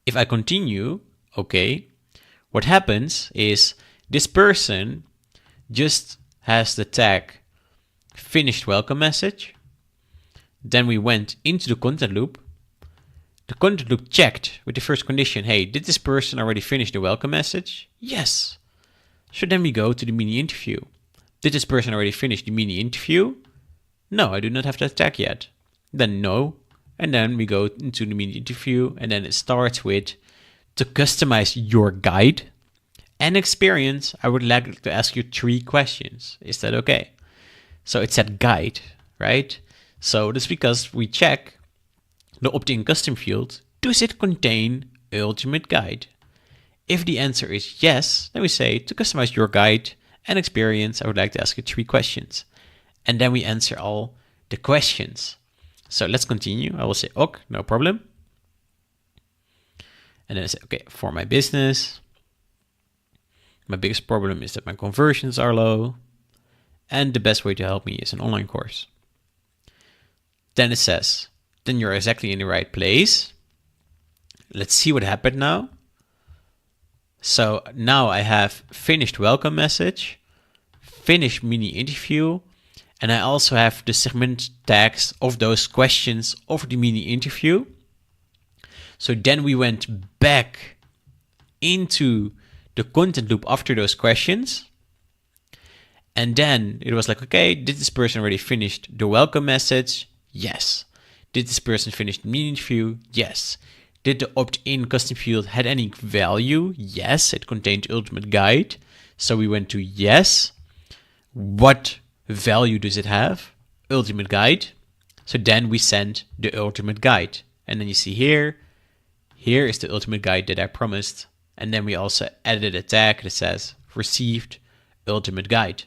Speaker 1: If I continue, okay, what happens is this person just has the tag finished welcome message. Then we went into the content loop. The content loop checked with the first condition, hey, did this person already finish the welcome message? Yes. So then we go to the mini interview. Did this person already finish the mini interview? No, I do not have that tag yet. Then no. And then we go into the mini interview, and then it starts with, to customize your guide and experience, I would like to ask you 3 questions. Is that okay? So it said guide, right? So that's because we check the opt-in custom field. Does it contain ultimate guide? If the answer is yes, then we say, to customize your guide and experience, I would like to ask you 3 questions. And then we answer all the questions. So let's continue. I will say, ok, no problem. And then I say, okay, for my business, my biggest problem is that my conversions are low. And the best way to help me is an online course. Then it says, then you're exactly in the right place. Let's see what happened now. So now I have finished welcome message, finished mini interview, and I also have the segment tags of those questions of the mini interview. So then we went back into the content loop after those questions. And then it was like, okay, did this person already finished the welcome message? Yes. Did this person finish the mini interview? Yes. Did the opt-in custom field had any value? Yes, it contained ultimate guide. So we went to yes. What value does it have? Ultimate guide. So then we sent the ultimate guide. And then you see here is the ultimate guide that I promised. And then we also added a tag that says received ultimate guide.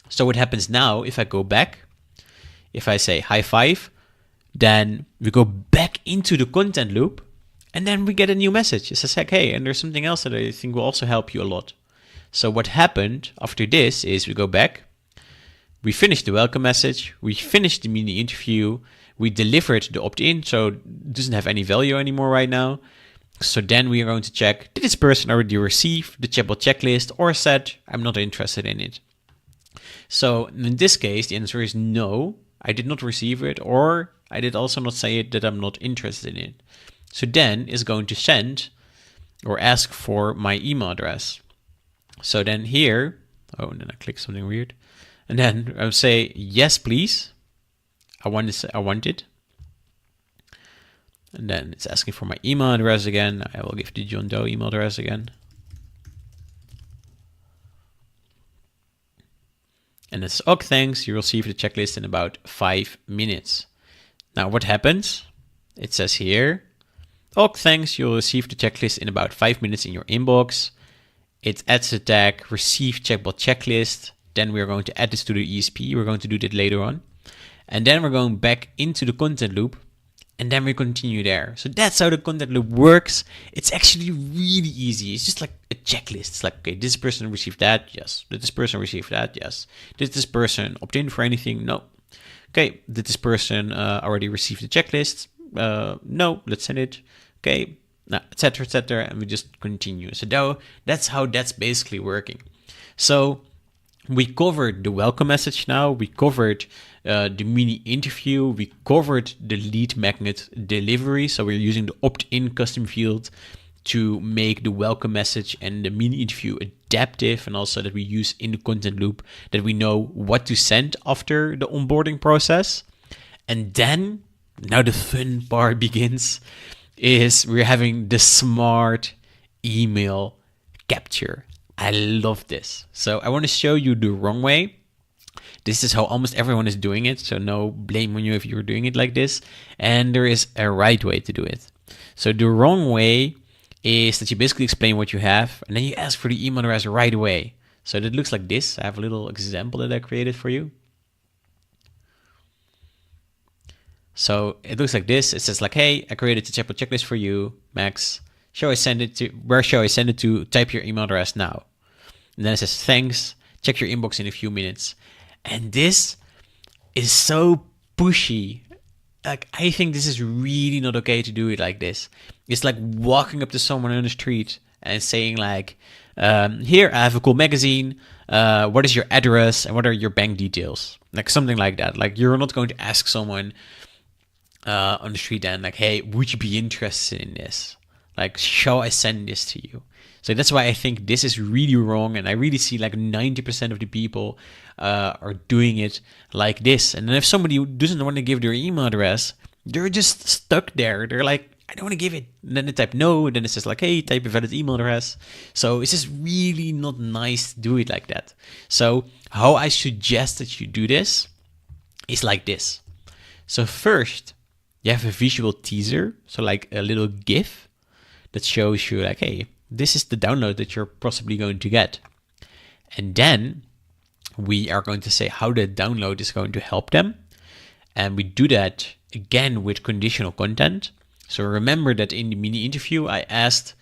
Speaker 1: So what happens now if I go back, if I say high five, then we go back into the content loop and then we get a new message. It says like, hey, and there's something else that I think will also help you a lot. So what happened after this is we go back, we finished the welcome message, we finished the mini interview, we delivered the opt-in, so it doesn't have any value anymore right now. So then we are going to check, did this person already receive the chatbot checklist or said, I'm not interested in it? So in this case, the answer is no, I did not receive it, or I did also not say it that I'm not interested in it. So then it's going to send or ask for my email address. So then here, oh, and then I click something weird. And then I'll say, yes, please. I want it. And then it's asking for my email address again. I will give the John Doe email address again. And it's, okay, thanks. You will receive the checklist in about 5 minutes. Now what happens? It says here, okay, thanks. You'll receive the checklist in about 5 minutes in your inbox. It adds the tag receive chatbot checklist. Then we're going to add this to the ESP. We're going to do that later on. And then we're going back into the content loop. And then we continue there. So that's how the content loop works. It's actually really easy. It's just like a checklist. It's like, okay, this person received that? Yes. Did this person receive that? Yes. Did this person opt in for anything? No. Okay. Did this person already receive the checklist? No. Let's send it. Okay. Now, etc., etc. And we just continue. So that's how that's basically working. So we covered the welcome message now. We covered the mini interview. We covered the lead magnet delivery. So we're using the opt-in custom field to make the welcome message and the mini interview adaptive, and also that we use in the content loop that we know what to send after the onboarding process. And then now the fun part begins. is we're having the smart email capture. I love this. So I want to show you the wrong way. This is how almost everyone is doing it, so no blame on you if you're doing it like this. And there is a right way to do it. So the wrong way is that you basically explain what you have, and then you ask for the email address right away. So that looks like this. I have a little example that I created for you. So it looks like this. It says like, hey, I created a chatbot checklist for you, Max. Shall I send it to, where shall I send it to? Type your email address now. And then it says, thanks, check your inbox in a few minutes. And this is so pushy. Like, I think this is really not okay to do it like this. It's like walking up to someone on the street and saying like, here, I have a cool magazine. What is your address and what are your bank details? Like something like that. Like, you're not going to ask someone on the street then like, hey, would you be interested in this? Like, shall I send this to you? So that's why I think this is really wrong. And I really see like 90% of the people are doing it like this. And then if somebody doesn't want to give their email address, they're just stuck there. They're like, I don't want to give it. And then they type no. And then it says like, hey, type a valid email address. So it's just really not nice to do it like that. So how I suggest that you do this is like this. So first, you have a visual teaser. So like a little GIF that shows you like, hey, this is the download that you're possibly going to get. And then we are going to say how the download is going to help them. And we do that again with conditional content. So remember that in the mini interview, I asked,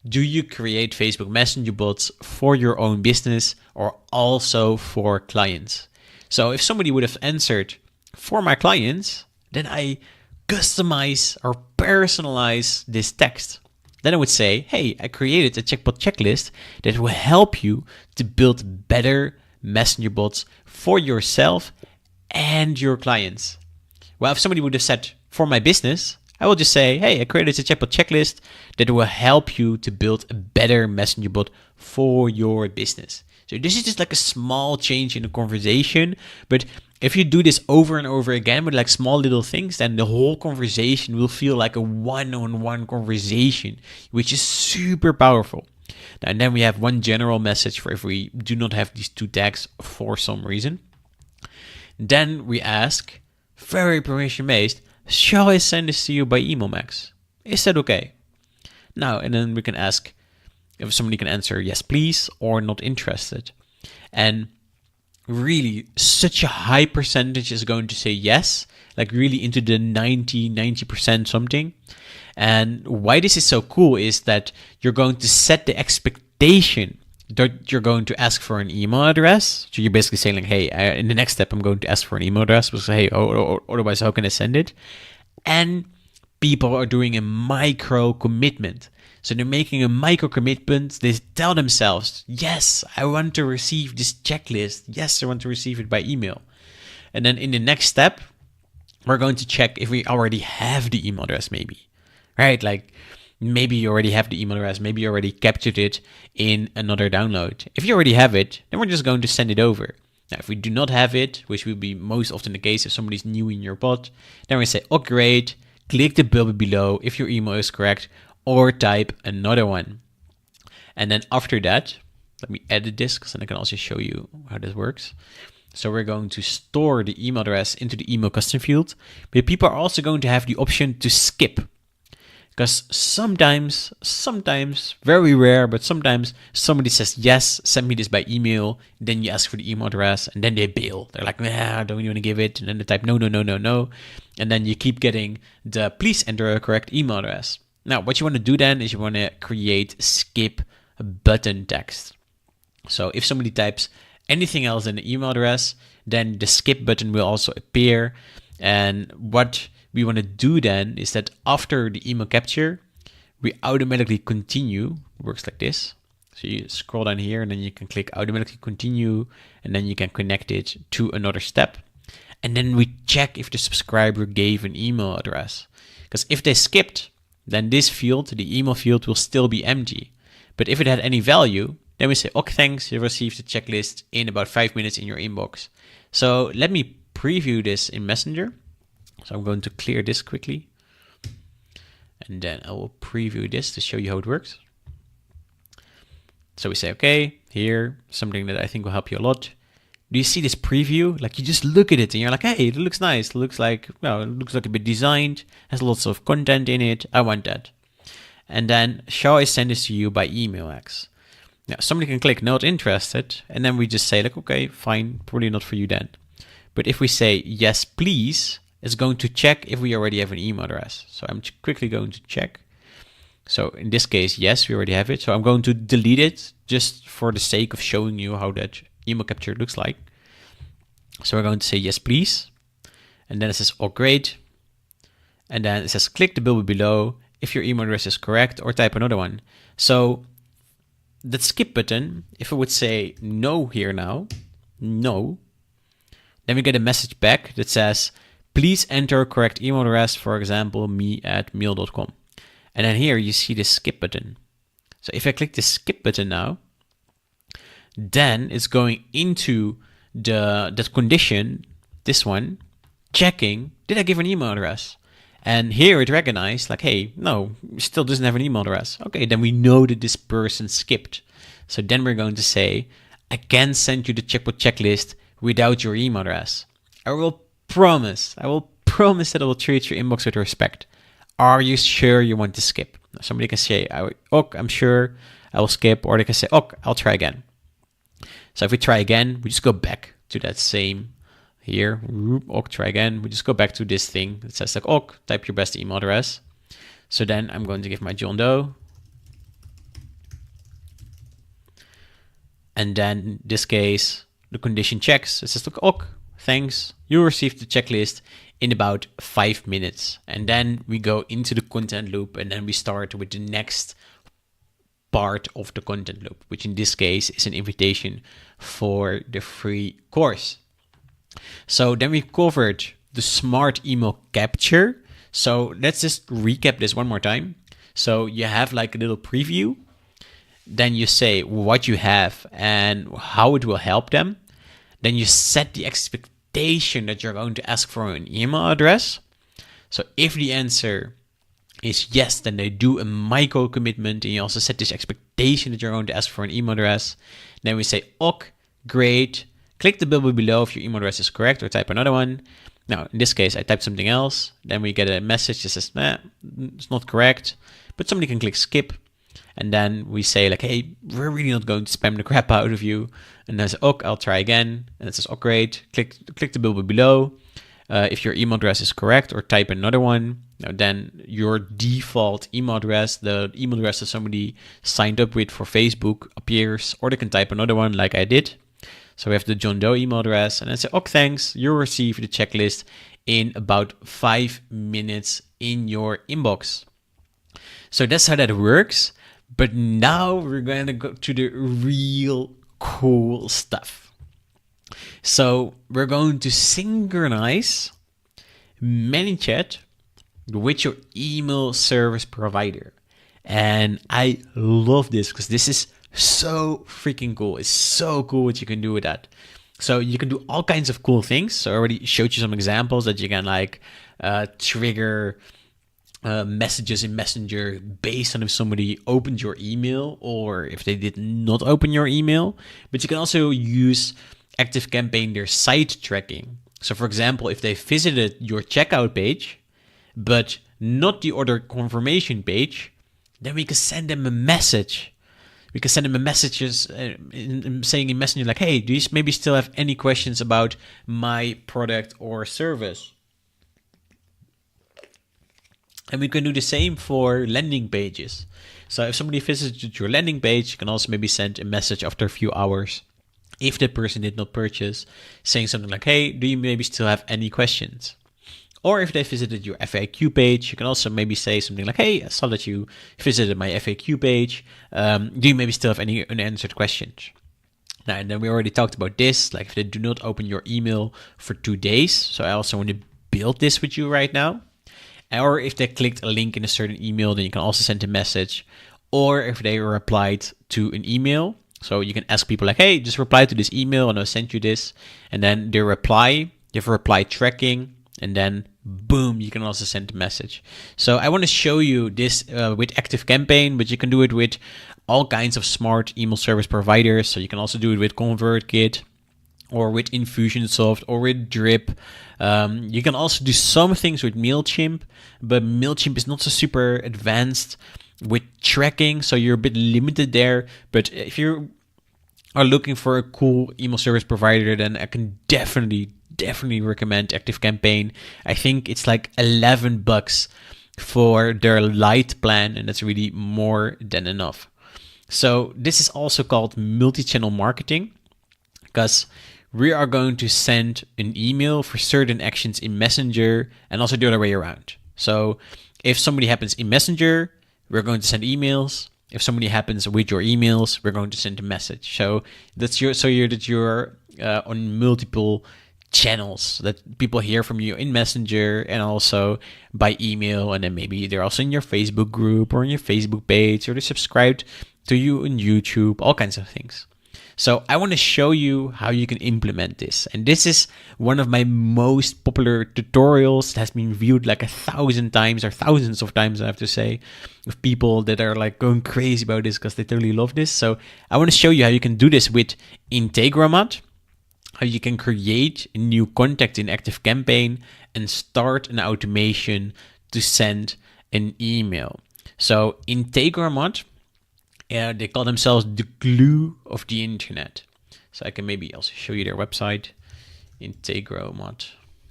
Speaker 1: do you create Facebook Messenger bots for your own business or also for clients? So if somebody would have answered for my clients, then I customize or personalize this text. Then I would say, hey, I created a chatbot checklist that will help you to build better messenger bots for yourself and your clients. Well, if somebody would have said for my business, I will just say, hey, I created a chatbot checklist that will help you to build a better messenger bot for your business. So this is just like a small change in the conversation, but if you do this over and over again with like small little things, then the whole conversation will feel like a one-on-one conversation, which is super powerful. And then we have one general message for if we do not have these two tags for some reason. Then we ask, very permission-based, shall I send this to you by email, Max? Is that okay? Now, and then we can ask if somebody can answer yes, please, or not interested. And really, such a high percentage is going to say yes, like really into the 90% something. And why this is so cool is that you're going to set the expectation that you're going to ask for an email address. So you're basically saying like, hey, in the next step, I'm going to ask for an email address. Because hey, otherwise, how can I send it? And people are doing a micro commitment. So they're making a micro commitment. They tell themselves, yes, I want to receive this checklist. Yes, I want to receive it by email. And then in the next step, we're going to check if we already have the email address maybe, right? Like maybe you already have the email address. Maybe you already captured it in another download. If you already have it, then we're just going to send it over. Now, if we do not have it, which will be most often the case if somebody's new in your bot, then we say, oh, great, click the bubble below if your email is correct, or type another one. And then after that, let me edit this because then I can also show you how this works. So we're going to store the email address into the email custom field, but people are also going to have the option to skip. Because sometimes, very rare, but sometimes somebody says, yes, send me this by email. Then you ask for the email address and then they bail. They're like, nah, I don't even want to give it. And then they type, no. And then you keep getting the please enter a correct email address. Now, what you want to do then is you want to create skip button text. So if somebody types anything else than the email address, then the skip button will also appear. And what we want to do then is that after the email capture, we automatically continue. It works like this. So you scroll down here and then you can click automatically continue and then you can connect it to another step. And then we check if the subscriber gave an email address. Because if they skipped, then this field, the email field, will still be empty. But if it had any value, then we say, okay, thanks, you received the checklist in about 5 minutes in your inbox. So let me preview this in Messenger. So I'm going to clear this quickly. And then I will preview this to show you how it works. So we say, okay, here, something that I think will help you a lot. Do you see this preview? Like, you just look at it and you're like, hey, it looks nice. It looks like, well, it looks like a bit designed, has lots of content in it. I want that. And then, shall I send this to you by email, X? Now, somebody can click not interested, and then we just say like, okay, fine, probably not for you then. But if we say yes, please, it's going to check if we already have an email address. So I'm quickly going to check. So in this case, yes, we already have it. So I'm going to delete it just for the sake of showing you how that email capture looks like. So we're going to say yes, please. And then it says, oh, great. And then it says, click the bubble below if your email address is correct, or type another one. So that skip button, if I would say no here now, no, then we get a message back that says, please enter correct email address, for example, me@mail.com. And then here you see the skip button. So if I click the skip button now, then it's going into that condition, this one, checking, did I give an email address? And here it recognized like, hey, no, still doesn't have an email address. Okay, then we know that this person skipped. So then we're going to say, I can send you the checkbook checklist without your email address. I will promise that I will treat your inbox with respect. Are you sure you want to skip? Somebody can say, ok, I'm sure I will skip, or they can say, ok, I'll try again. So if we try again, we just go back to that same here, ok, try again. We just go back to this thing that says like, ok, type your best email address. So then I'm going to give my John Doe. And then in this case, the condition checks. It says, look, ok, thanks. You received the checklist in about 5 minutes. And then we go into the content loop, and then we start with the next part of the content loop, which in this case is an invitation for the free course. So then we covered the smart email capture. So let's just recap this one more time. So you have like a little preview. Then you say what you have and how it will help them. Then you set the expectation that you're going to ask for an email address. So if the answer is yes, then they do a micro commitment, and you also set this expectation that you're going to ask for an email address. Then we say, ok, great. Click the bubble below if your email address is correct, or type another one. Now, in this case, I typed something else. Then we get a message that says, nah, it's not correct. But somebody can click skip. And then we say like, hey, we're really not going to spam the crap out of you. And then I say, ok, I'll try again. And it says, oh, great. Click the bubble below. If your email address is correct, or type another one. Now, then your default email address, the email address that somebody signed up with for Facebook, appears, or they can type another one like I did. So we have the John Doe email address, and I say, okay, thanks, you'll receive the checklist in about 5 minutes in your inbox. So that's how that works. But now we're going to go to the real cool stuff. So we're going to synchronize ManyChat with your email service provider. And I love this because this is so freaking cool. It's so cool what you can do with that. So you can do all kinds of cool things. So I already showed you some examples that you can like trigger messages in Messenger based on if somebody opened your email or if they did not open your email. But you can also use ActiveCampaign, their site tracking. So for example, if they visited your checkout page, but not the order confirmation page, then we can send them a message. We can send them a messages saying in Messenger like, hey, do you maybe still have any questions about my product or service? And we can do the same for landing pages. So if somebody visited your landing page, you can also maybe send a message after a few hours if that person did not purchase, saying something like, hey, do you maybe still have any questions? Or if they visited your FAQ page, you can also maybe say something like, hey, I saw that you visited my FAQ page. Do you maybe still have any unanswered questions? Now, and then we already talked about this, like if they do not open your email for 2 days. So I also want to build this with you right now. Or if they clicked a link in a certain email, then you can also send a message. Or if they replied to an email. So you can ask people like, hey, just reply to this email and I'll send you this. And then they reply, you have reply tracking. And then boom, you can also send a message. So I want to show you this with ActiveCampaign, but you can do it with all kinds of smart email service providers. So you can also do it with ConvertKit, or with Infusionsoft, or with Drip. You can also do some things with MailChimp, but MailChimp is not so super advanced with tracking, so you're a bit limited there. But if you are looking for a cool email service provider, then I can definitely recommend ActiveCampaign. I think it's like $11 for their light plan, and that's really more than enough. So this is also called multi-channel marketing, because we are going to send an email for certain actions in Messenger, and also the other way around. So if somebody happens in Messenger, we're going to send emails. If somebody happens with your emails, we're going to send a message. So you're on multiple channels, that people hear from you in Messenger and also by email, and then maybe they're also in your Facebook group or in your Facebook page, or they subscribed to you on YouTube, all kinds of things. So I want to show you how you can implement this. And this is one of my most popular tutorials. It has been viewed like 1,000 times, or thousands of times, I have to say, of people that are like going crazy about this because they totally love this. So I want to show you how you can do this with Integromat, how you can create a new contact in ActiveCampaign and start an automation to send an email. So Integromat, they call themselves the glue of the internet. So I can maybe also show you their website, Integromat.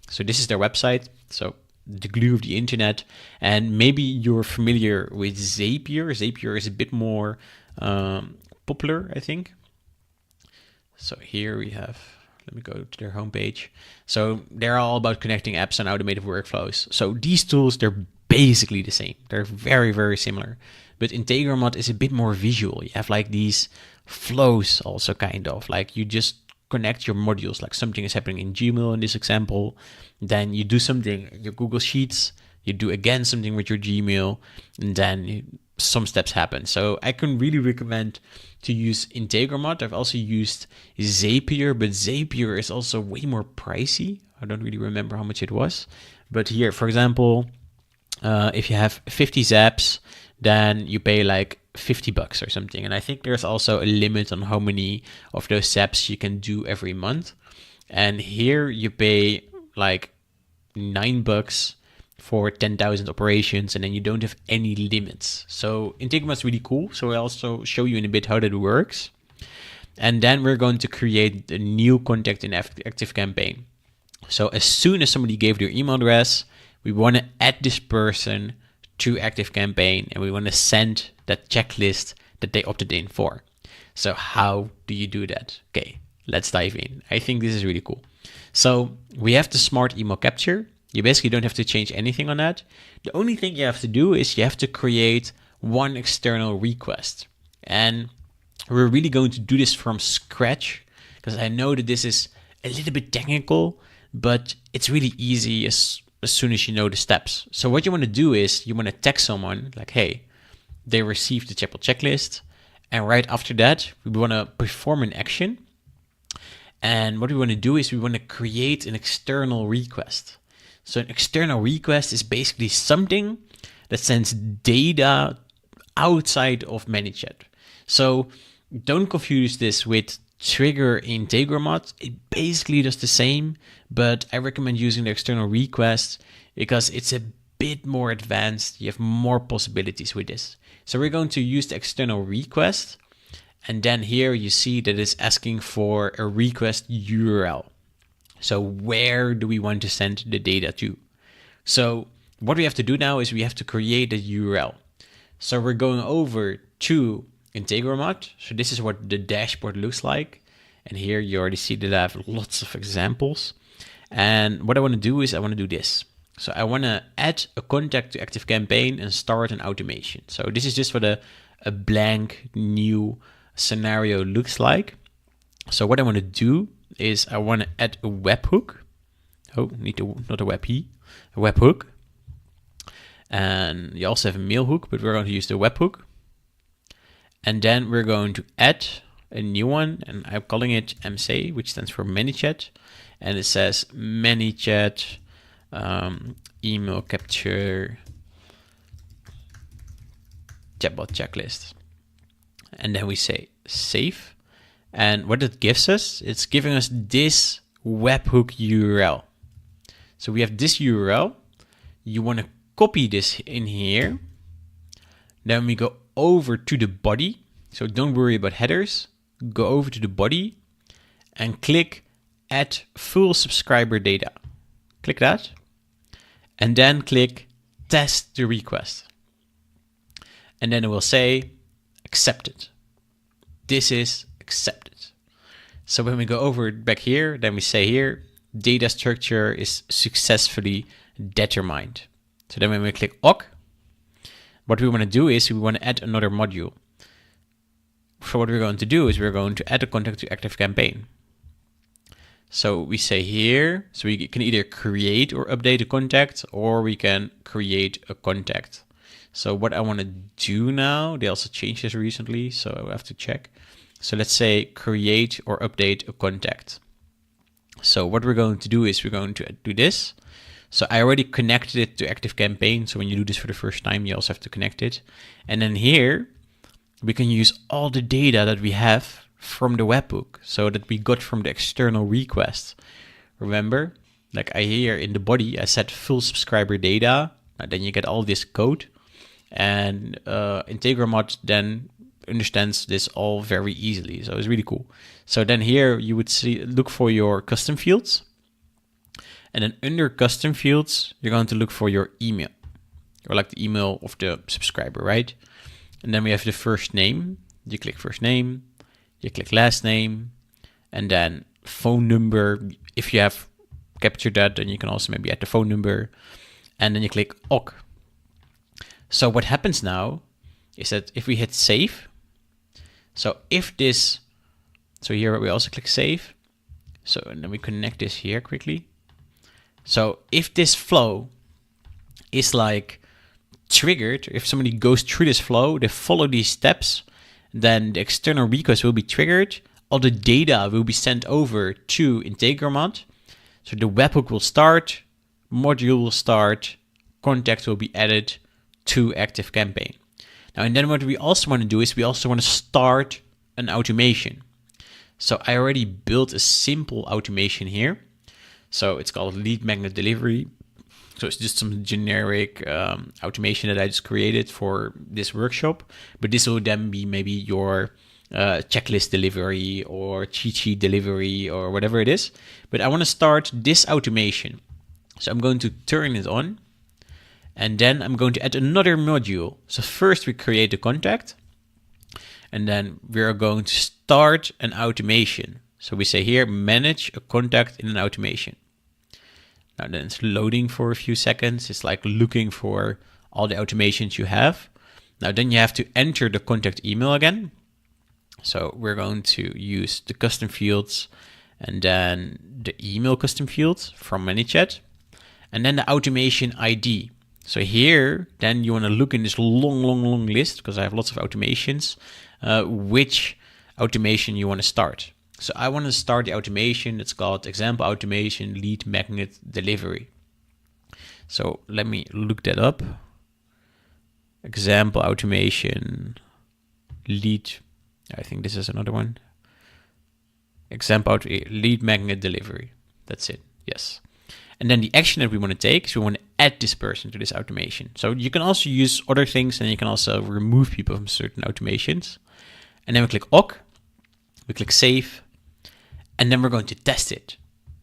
Speaker 1: So this is their website. So the glue of the internet. And maybe you're familiar with Zapier. Zapier is a bit more popular, I think. So here we have, let me go to their homepage. So they're all about connecting apps and automated workflows. So these tools, they're basically the same. They're very similar. But Integromat is a bit more visual. You have like these flows also, kind of like you just connect your modules, like something is happening in Gmail in this example, then you do something in your Google Sheets, you do again something with your Gmail, and then some steps happen. So I can really recommend to use Integromat. I've also used Zapier, but Zapier is also way more pricey. I don't really remember how much it was. But here, for example, if you have 50 zaps, then you pay like $50 or something. And I think there's also a limit on how many of those zaps you can do every month. And here you pay like $9 for 10,000 operations, and then you don't have any limits. So Integromat is really cool. So I'll also show you in a bit how that works. And then we're going to create a new contact in ActiveCampaign. So as soon as somebody gave their email address, we want to add this person to ActiveCampaign, and we want to send that checklist that they opted in for. So how do you do that? Okay, let's dive in. I think this is really cool. So we have the smart email capture. You basically don't have to change anything on that. The only thing you have to do is you have to create one external request. And we're really going to do this from scratch, because I know that this is a little bit technical, but it's really easy as soon as you know the steps. So what you want to do is you want to text someone like, hey, they received the checklist. And right after that, we want to perform an action. And what we want to do is we want to create an external request. So an external request is basically something that sends data outside of ManyChat. So don't confuse this with trigger Integromat. It basically does the same, but I recommend using the external request because it's a bit more advanced. You have more possibilities with this. So we're going to use the external request, and then here you see that it's asking for a request URL. So where do we want to send the data to? So what we have to do now is we have to create a URL. So we're going over to Integromat. So this is what the dashboard looks like. And here you already see that I have lots of examples. And what I want to do is I want to do this. So I want to add a contact to ActiveCampaign and start an automation. So this is just what a blank new scenario looks like. So what I want to do is I want to add a webhook. Oh, not a webhook, a webhook. And you also have a mail hook, but we're going to use the webhook. And then we're going to add a new one, and I'm calling it MC, which stands for ManyChat. And it says ManyChat email capture chatbot checklist. And then we say save. And what it gives us, it's giving us this webhook URL. So we have this URL. You want to copy this in here. Then we go over to the body. So don't worry about headers. Go over to the body and click add full subscriber data. Click that. And then click test the request. And then it will say accepted. This is accepted. So when we go over back here, then we say here, data structure is successfully determined. So then when we click OK, what we want to do is we want to add another module. So what we're going to do is we're going to add a contact to ActiveCampaign. So we say here, so we can either create or update a contact, or we can create a contact. So what I want to do now, they also changed this recently, so I will have to check. So let's say create or update a contact. So what we're going to do is we're going to do this. So I already connected it to ActiveCampaign. So when you do this for the first time, you also have to connect it. And then here, we can use all the data that we have from the webhook, so that we got from the external request. Remember, like I here in the body, I said full subscriber data. Then you get all this code. And Integramod then understands this all very easily. So it's really cool. So then here you would look for your custom fields. And then under custom fields, you're going to look for your email, or like the email of the subscriber, right? And then we have the first name. You click first name, you click last name, and then phone number. If you have captured that, then you can also maybe add the phone number. And then you click OK. So what happens now is that if we hit save, so if this, so here we also click save. So and then we connect this here quickly. So if this flow is like triggered, if somebody goes through this flow, they follow these steps, then the external request will be triggered. All the data will be sent over to Integramod. So the webhook will start, module will start, contact will be added to ActiveCampaign. Now, and then what we also want to do is we also want to start an automation. So I already built a simple automation here. So it's called lead magnet delivery. So it's just some generic automation that I just created for this workshop. But this will then be maybe your checklist delivery or cheat sheet delivery or whatever it is. But I want to start this automation. So I'm going to turn it on. And then I'm going to add another module. So first we create a contact. And then we're going to start an automation. So we say here, manage a contact in an automation. Now then it's loading for a few seconds. It's like looking for all the automations you have. Now then you have to enter the contact email again. So we're going to use the custom fields and then the email custom fields from ManyChat. And then the automation ID. So here, then you want to look in this long list, because I have lots of automations, which automation you want to start. So I want to start the automation. It's called example automation lead magnet delivery. So let me look that up. Example automation lead. I think this is another one. Example lead magnet delivery. That's it. Yes. And then the action that we want to take is we want to add this person to this automation. So you can also use other things, and you can also remove people from certain automations. And then we click OK. We click save. And then we're going to test it.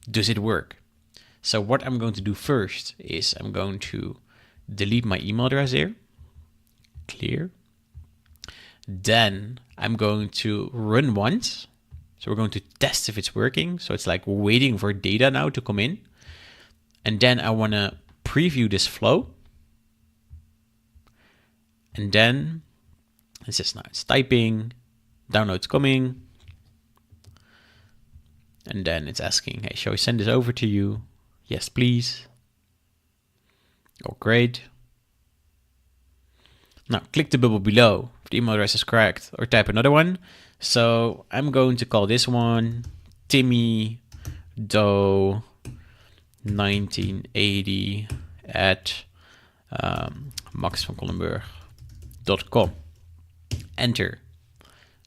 Speaker 1: Does it work? So what I'm going to do first is I'm going to delete my email address here. Clear. Then I'm going to run once. So we're going to test if it's working. So it's like waiting for data now to come in. And then I want to preview this flow. And then it says now it's typing, download's coming. And then it's asking, hey, shall I send this over to you? Yes, please. Oh, great. Now click the bubble below if the email address is correct, or type another one. So I'm going to call this one Timmy Doe 1980 at maxvancollenburg.com. Enter.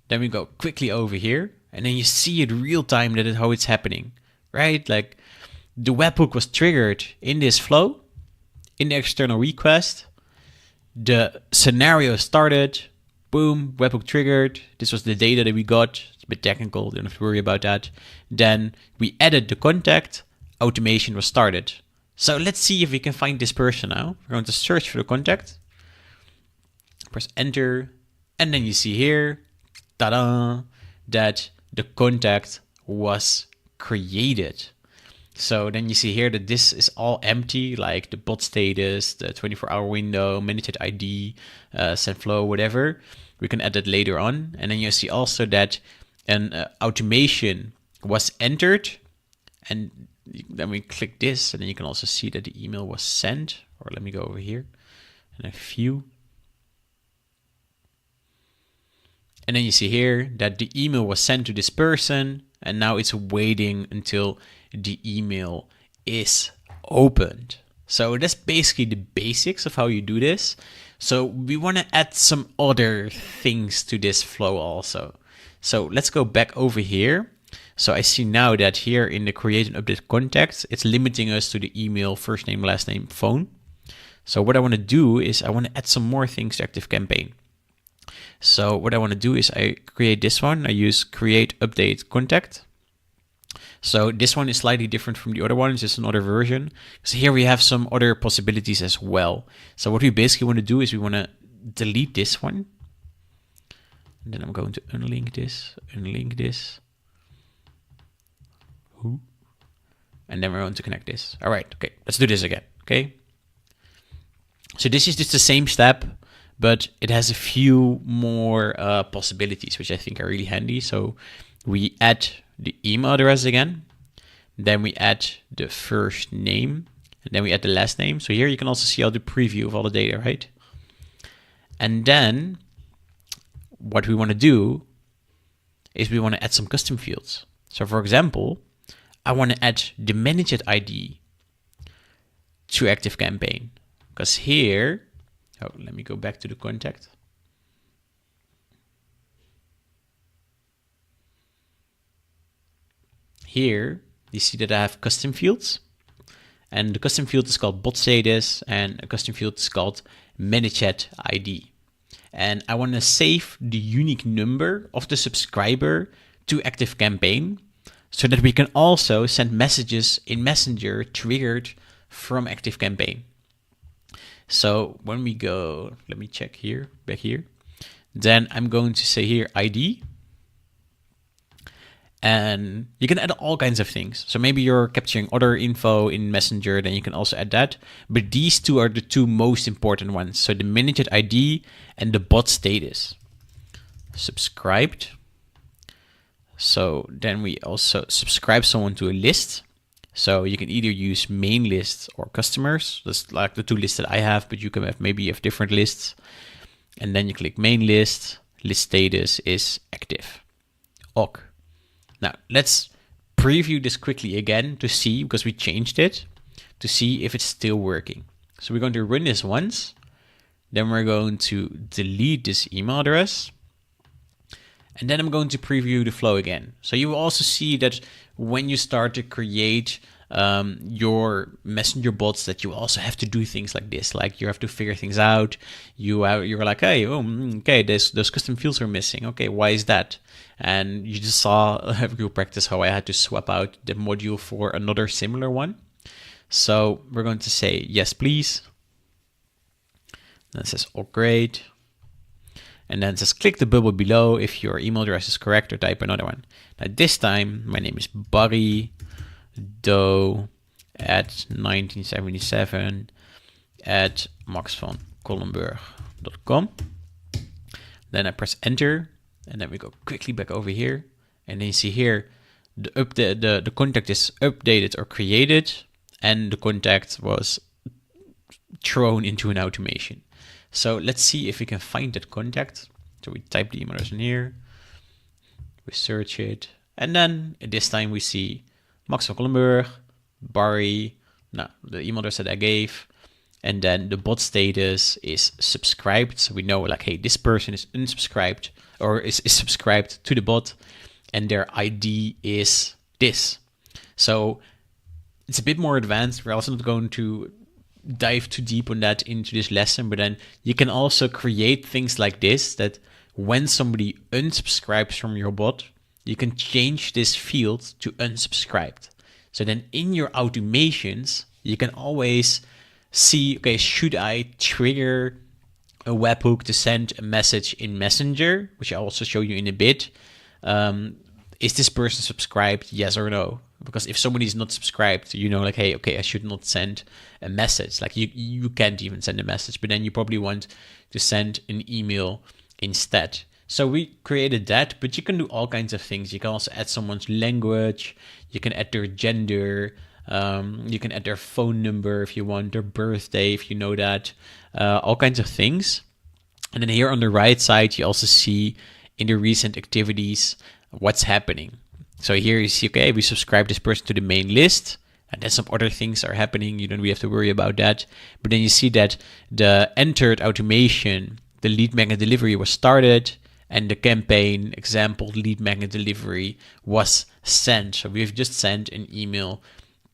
Speaker 1: Then we go quickly over here, and then you see it real time that is how it's happening, right? Like the webhook was triggered in this flow, in the external request. The scenario started, boom, webhook triggered. This was the data that we got. It's a bit technical, don't have to worry about that. Then we added the contact, automation was started. So let's see if we can find this person now. We're going to search for the contact. Press enter, and then you see here, ta-da, that the contact was created. So then you see here that this is all empty, like the bot status, the 24-hour window, managed ID, send flow, whatever. We can add that later on. And then you see also that an automation was entered. And then we click this, and then you can also see that the email was sent. Or let me go over here and a few. And then you see here that the email was sent to this person, and now it's waiting until the email is opened. So that's basically the basics of how you do this. So we want to add some other things to this flow also. So let's go back over here. So I see now that here in the create and update contact, it's limiting us to the email, first name, last name, phone. So what I want to do is I want to add some more things to ActiveCampaign. So what I want to do is I create this one. I use create update contact. So this one is slightly different from the other one. It's just another version. So here we have some other possibilities as well. So what we basically want to do is we want to delete this one. And then I'm going to unlink this. And then we're going to connect this. All right, okay, let's do this again, okay? So this is just the same step, but it has a few more possibilities, which I think are really handy. So we add the email address again, then we add the first name, and then we add the last name. So here you can also see all the preview of all the data, right? And then what we want to do is we want to add some custom fields. So for example, I want to add the managed ID to ActiveCampaign, because here, oh, let me go back to the contact. Here, you see that I have custom fields, and the custom field is called bot status, and a custom field is called managed ID. And I want to save the unique number of the subscriber to ActiveCampaign so that we can also send messages in Messenger triggered from ActiveCampaign. So when we go, let me check here, back here, then I'm going to say here ID. And you can add all kinds of things. So maybe you're capturing other info in Messenger, then you can also add that. But these two are the two most important ones. So the managed ID and the bot status. Subscribed. So then we also subscribe someone to a list. So you can either use main lists or customers. That's like the two lists that I have, but you can have maybe have different lists. And then you click main list. List status is active. OK. Now, let's preview this quickly again to see, because we changed it, to see if it's still working. So we're going to run this once. Then we're going to delete this email address. And then I'm going to preview the flow again. So you will also see that when you start to create your Messenger bots, that you also have to do things like this. Like you have to figure things out. You're like, hey, okay, those custom fields are missing. Okay, why is that? And you just saw have real practice how I had to swap out the module for another similar one. So we're going to say yes, please. Then it says, oh, great. And then it says, click the bubble below if your email address is correct, or type another one. Now this time, my name is Barry Doe at 1977 at maxvancollenburg.com. Then I press enter, and then we go quickly back over here. And then you see here, the contact is updated or created, and the contact was thrown into an automation. So let's see if we can find that contact. So we type the email address in here, we search it, and then this time we see Max van Collenburg, Barry, Now, the email address that I gave, and then the bot status is subscribed. So we know like, hey, this person is unsubscribed or is subscribed to the bot, and their ID is this. So it's a bit more advanced. We're also not going to dive too deep on that into this lesson, but then you can also create things like this, that when somebody unsubscribes from your bot, you can change this field to unsubscribed. So then in your automations, you can always see, okay, should I trigger a webhook to send a message in Messenger, which I'll also show you in a bit. Is this person subscribed? Yes or no? Because if somebody is not subscribed, you know, like, hey, okay, I should not send a message. Like you can't even send a message, but then you probably want to send an email instead. So we created that, but you can do all kinds of things. You can also add someone's language. You can add their gender. You can add their phone number if you want, their birthday if you know that, all kinds of things. And then here on the right side, you also see in the recent activities what's happening. So here you see, okay, we subscribe this person to the main list, and then some other things are happening. You don't really have to worry about that. But then you see that the entered automation, the lead magnet delivery was started, and the campaign example lead magnet delivery was sent. So we've just sent an email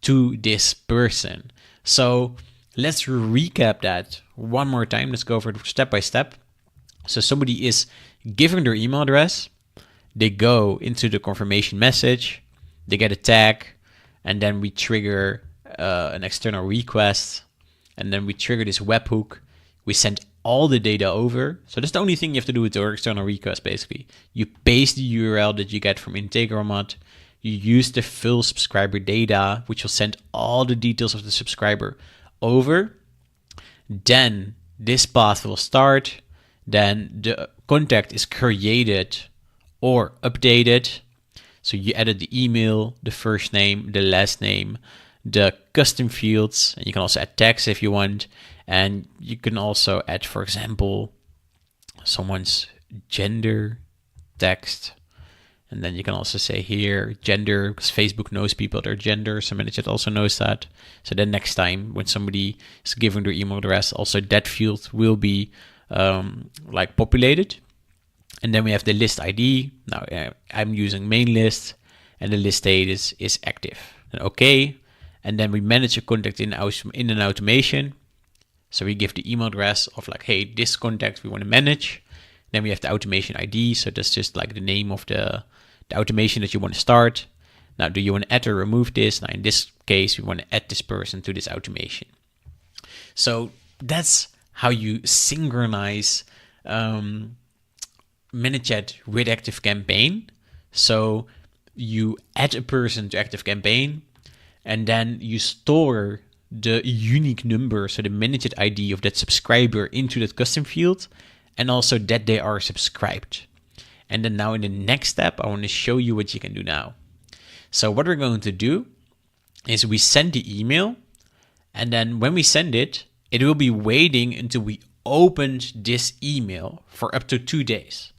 Speaker 1: to this person. So let's recap that one more time. Let's go over it step by step. So somebody is giving their email address. They go into the confirmation message, they get a tag, and then we trigger an external request, and then we trigger this webhook. We send all the data over. So that's the only thing you have to do with your external request, basically. You paste the URL that you get from Integromat. You use the full subscriber data, which will send all the details of the subscriber over. Then this path will start. Then the contact is created or updated. So you added the email, the first name, the last name, the custom fields, and you can also add text if you want. And you can also add, for example, someone's gender, text. And then you can also say here gender, because Facebook knows people their gender, so ManyChat also knows that. So then next time when somebody is giving their email address, also that field will be like populated. And then we have the list ID. Now I'm using main list, and the list status is active. And okay, and then we manage a contact in an automation. So we give the email address of like, hey, this contact we want to manage. Then we have the automation ID. So that's just like the name of the automation that you want to start. Now, do you want to add or remove this? Now, in this case, we want to add this person to this automation. So that's how you synchronize ManyChat with ActiveCampaign. So you add a person to ActiveCampaign, and then you store the unique number, so the ManyChat ID of that subscriber, into that custom field, and also that they are subscribed. And then now in the next step, I want to show you what you can do now. So what we're going to do is we send the email, and then when we send it, it will be waiting until we opened this email for up to 2 days.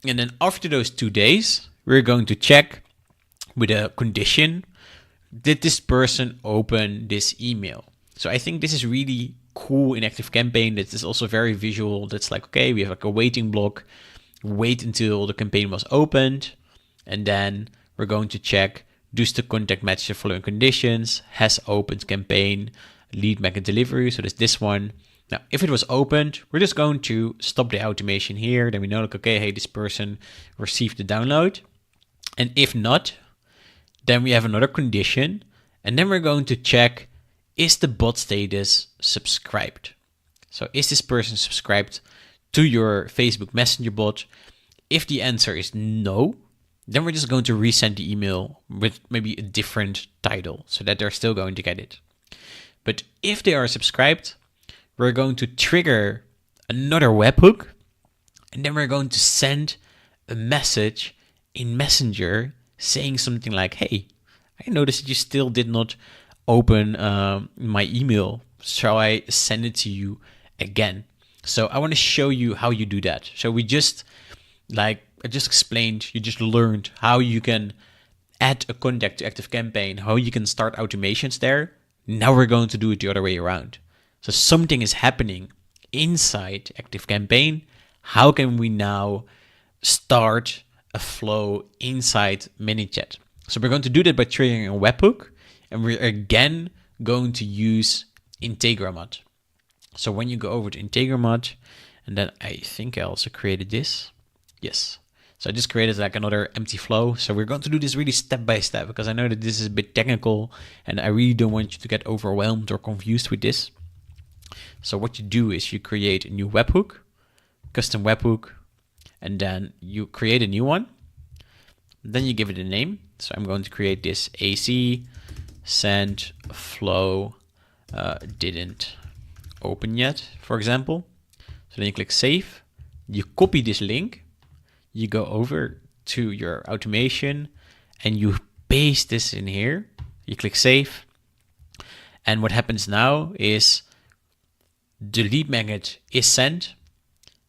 Speaker 1: And then after those 2 days, we're going to check with a condition, did this person open this email? So I think this is really cool in ActiveCampaign. That is also very visual. That's like, okay, we have like a waiting block, wait until the campaign was opened, and then we're going to check, does the contact match the following conditions, has opened campaign, lead magnet delivery, so there's this one. Now, if it was opened, we're just going to stop the automation here. Then we know, like, okay, hey, this person received the download. And if not, then we have another condition. And then we're going to check, is the bot status subscribed? So is this person subscribed to your Facebook Messenger bot? If the answer is no, then we're just going to resend the email with maybe a different title so that they're still going to get it. But if they are subscribed, we're going to trigger another webhook, and then we're going to send a message in Messenger saying something like, hey, I noticed that you still did not open my email. Shall I send it to you again? So I want to show you how you do that. So we just, like I just explained, you just learned how you can add a contact to ActiveCampaign, how you can start automations there. Now we're going to do it the other way around. So something is happening inside ActiveCampaign. How can we now start a flow inside ManyChat? So we're going to do that by triggering a webhook, and we're again going to use Integramod. So when you go over to Integramod, and then I think I also created this. Yes. So I just created like another empty flow. So we're going to do this really step by step, because I know that this is a bit technical and I really don't want you to get overwhelmed or confused with this. So what you do is you create a new webhook, custom webhook, and then you create a new one. Then you give it a name. So I'm going to create this AC send flow didn't open yet, for example. So then you click save, you copy this link, you go over to your automation and you paste this in here. You click save. And what happens now is the lead magnet is sent.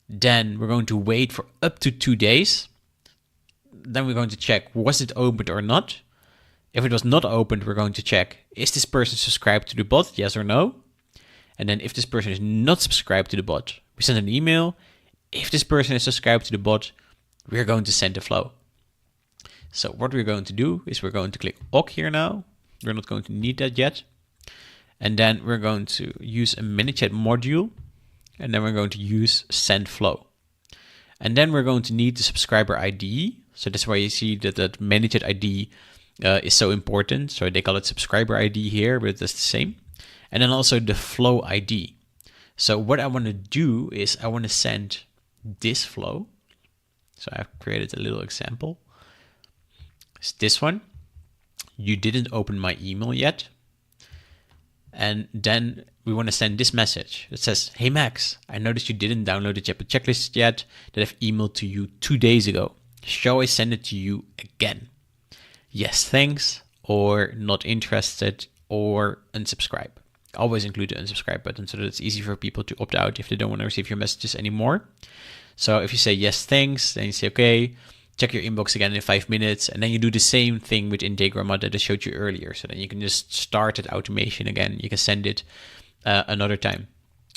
Speaker 1: Then we're going to wait for up to 2 days. Then we're going to check, was it opened or not? If it was not opened, we're going to check, is this person subscribed to the bot? Yes or no? And then if this person is not subscribed to the bot, we send an email. If this person is subscribed to the bot, we're going to send the flow. So what we're going to do is we're going to click OK here now. We're not going to need that yet. And then we're going to use a ManyChat module. And then we're going to use send flow. And then we're going to need the subscriber ID. So that's why you see that that ManyChat ID is so important. So they call it subscriber ID here, but that's the same. And then also the flow ID. So what I want to do is I want to send this flow. So I've created a little example. It's this one. You didn't open my email yet. And then we want to send this message. It says, hey Max, I noticed you didn't download the checklist yet that I've emailed to you 2 days ago. Shall I send it to you again? Yes, thanks, or not interested, or unsubscribe. Always include the unsubscribe button so that it's easy for people to opt out if they don't want to receive your messages anymore. So if you say yes, thanks, then you say, okay, check your inbox again in 5 minutes. And then you do the same thing with Integramod that I showed you earlier. So then you can just start that automation again. You can send it another time.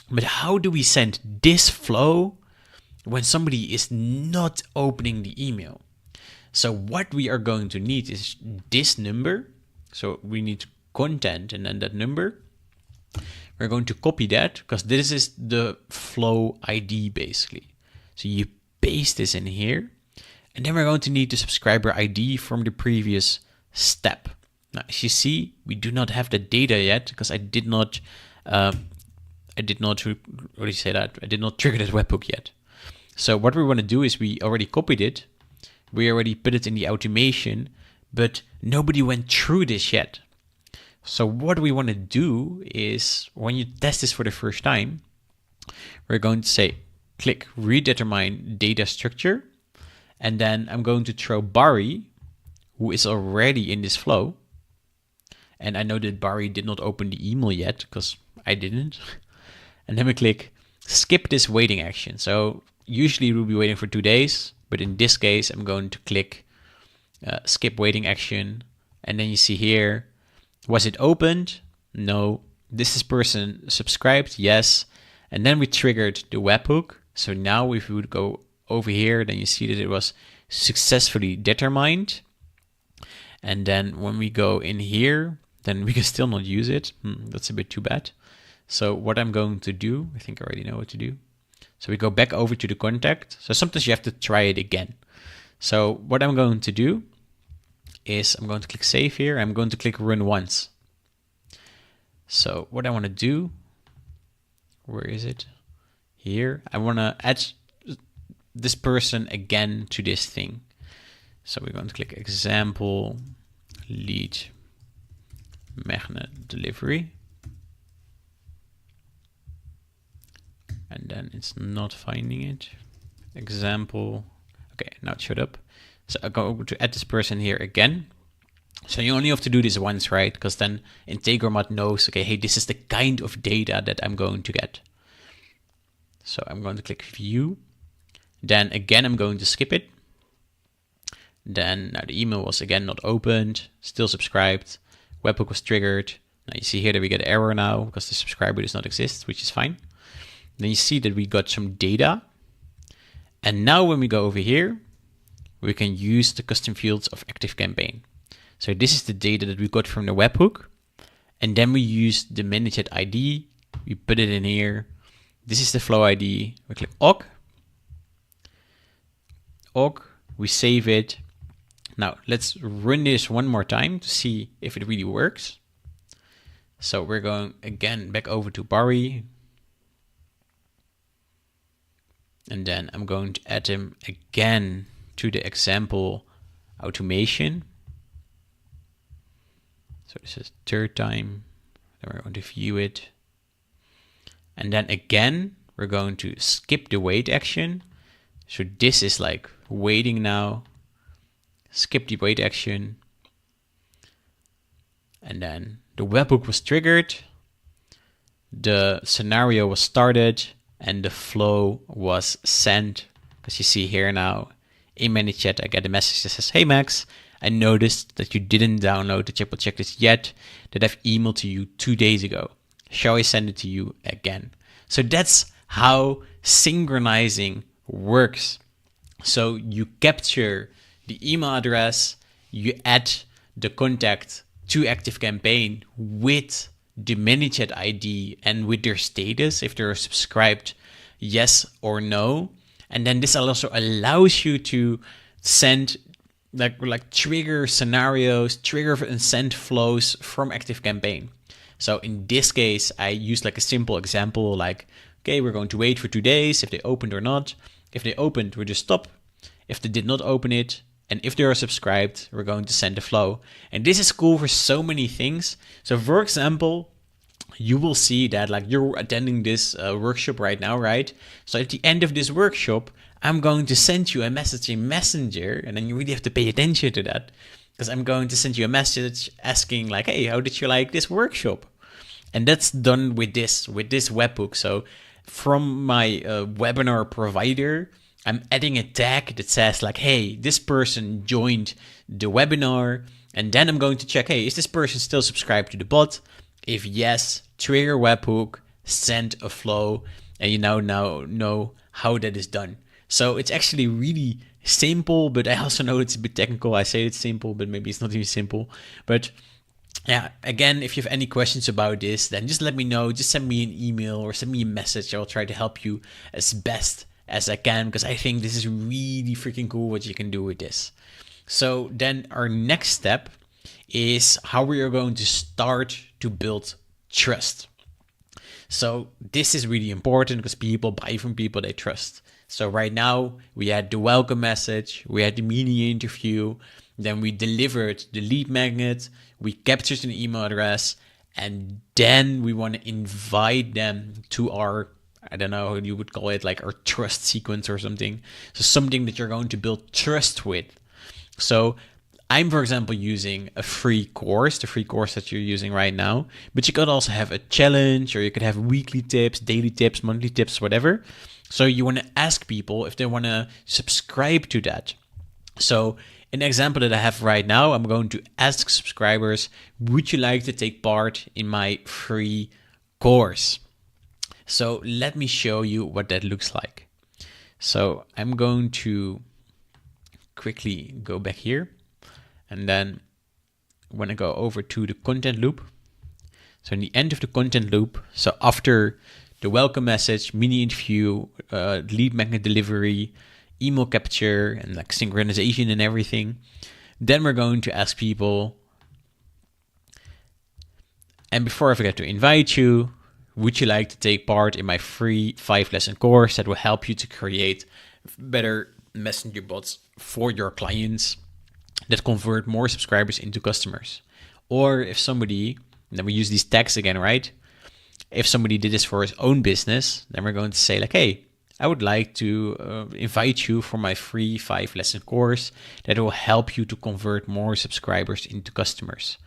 Speaker 1: But how do we send this flow when somebody is not opening the email? So what we are going to need is this number. So we need content and then that number. We're going to copy that because this is the flow ID basically. So you paste this in here, and then we're going to need the subscriber ID from the previous step. Now, as you see, we do not have the data yet because I did not trigger that webhook yet. So what we want to do is we already copied it. We already put it in the automation, but nobody went through this yet. So what we want to do is when you test this for the first time, we're going to say, click redetermine data structure. And then I'm going to throw Barry, who is already in this flow. And I know that Barry did not open the email yet because I didn't. And then we click skip this waiting action. So usually we'll be waiting for 2 days, but in this case, I'm going to click skip waiting action. And then you see here, was it opened? No. This person subscribed? Yes. And then we triggered the webhook. So now if we would go over here, then you see that it was successfully determined. And then when we go in here, then we can still not use it. That's a bit too bad. So what I'm going to do, I think I already know what to do. So we go back over to the contact. So sometimes you have to try it again. So what I'm going to do is I'm going to click save here. I'm going to click run once. So what I want to do, where is it? Here, I want to add this person again to this thing. So we're going to click example, lead magnet delivery. And then it's not finding it. Example. Okay, now it showed up. So I go over to add this person here again. So you only have to do this once, right? Because then Integramod knows, okay, hey, this is the kind of data that I'm going to get. So I'm going to click view. Then again, I'm going to skip it. Then now the email was again not opened, still subscribed. Webhook was triggered. Now you see here that we get an error now because the subscriber does not exist, which is fine. Then you see that we got some data. And now when we go over here, we can use the custom fields of ActiveCampaign. So this is the data that we got from the webhook. And then we use the ManyChat ID. We put it in here. This is the flow ID. We click OK. OK. We save it. Now let's run this one more time to see if it really works. So we're going again back over to Barry. And then I'm going to add him again to the example automation. So this is third time. Then we're going to view it. And then again, we're going to skip the wait action. So this is like waiting now. Skip the wait action. And then the webhook was triggered. The scenario was started. And the flow was sent. Because you see here now, in ManyChat, I get a message that says, "Hey Max, I noticed that you didn't download the triple checklist yet that I've emailed to you 2 days ago. Shall I send it to you again?" So that's how synchronizing works. So you capture the email address, you add the contact to ActiveCampaign with the ManyChat ID and with their status, if they're subscribed, yes or no. And then this also allows you to send like trigger scenarios, trigger and send flows from ActiveCampaign. So in this case, I use like a simple example, like, okay, we're going to wait for 2 days if they opened or not. If they opened, we just stop. If they did not open it, and if they are subscribed, we're going to send a flow. And this is cool for so many things. So for example, you will see that like you're attending this workshop right now, right? So at the end of this workshop, I'm going to send you a message in Messenger, and then you really have to pay attention to that, because I'm going to send you a message asking like, "Hey, how did you like this workshop?" And that's done with this webhook. So from my webinar provider, I'm adding a tag that says like, "Hey, this person joined the webinar," and then I'm going to check, "Hey, is this person still subscribed to the bot?" If yes, trigger webhook, send a flow, and you now know how that is done. So it's actually really simple, but I also know it's a bit technical. I say it's simple, but maybe it's not even simple. But yeah, again, if you have any questions about this, then just let me know. Just send me an email or send me a message. I'll try to help you as best as I can, because I think this is really freaking cool what you can do with this. So then our next step is how we are going to start to build trust. So this is really important because people buy from people they trust. So right now we had the welcome message, we had the mini interview, then we delivered the lead magnet, we captured an email address, and then we want to invite them to our, I don't know how you would call it, like our trust sequence or something. So something that you're going to build trust with. So I'm, for example, using a free course, the free course that you're using right now, but you could also have a challenge, or you could have weekly tips, daily tips, monthly tips, whatever. So you want to ask people if they want to subscribe to that. So an example that I have right now, I'm going to ask subscribers, would you like to take part in my free course? So let me show you what that looks like. So I'm going to quickly go back here. And then when I go over to the content loop, so in the end of the content loop, so after the welcome message, mini interview, lead magnet delivery, email capture, and like synchronization and everything, then we're going to ask people, and before I forget to invite you, would you like to take part in my free 5-lesson course that will help you to create better messenger bots for your clients that convert more subscribers into customers? Or if somebody, and then we use these tags again, right? If somebody did this for his own business, then we're going to say like, "Hey, I would like to invite you for my free 5-lesson course that will help you to convert more subscribers into customers."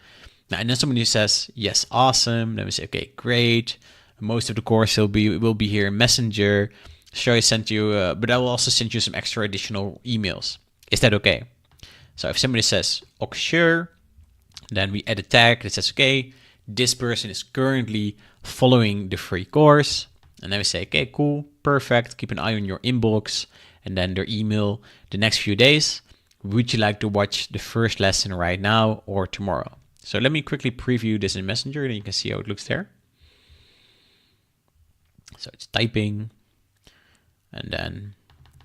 Speaker 1: Now, and then somebody says, "Yes, awesome." Then we say, "Okay, great. Most of the course will be here in Messenger. Shall I send you, but I will also send you some extra additional emails. Is that okay?" So if somebody says, "Okay, sure," then we add a tag that says, "Okay, this person is currently following the free course. And then we say, okay, cool, perfect. Keep an eye on your inbox and then their email the next few days. Would you like to watch the first lesson right now or tomorrow? So let me quickly preview this in Messenger, and you can see how it looks there. So it's typing, and then,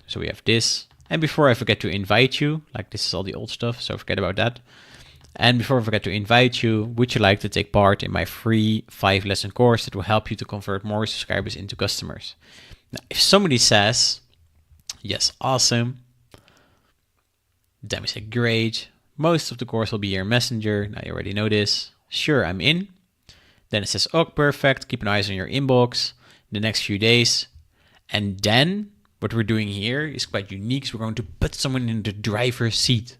Speaker 1: so we have this. And before I forget to invite you, like this is all the old stuff, so forget about that. And before I forget to invite you, would you like to take part in my free 5-lesson course that will help you to convert more subscribers into customers? Now, if somebody says, yes, awesome, then we say, great. Most of the course will be here in Messenger. Now you already know this. Sure, I'm in. Then it says, oh, perfect. Keep an eye on your inbox the next few days. And then what we're doing here is quite unique. So we're going to put someone in the driver's seat.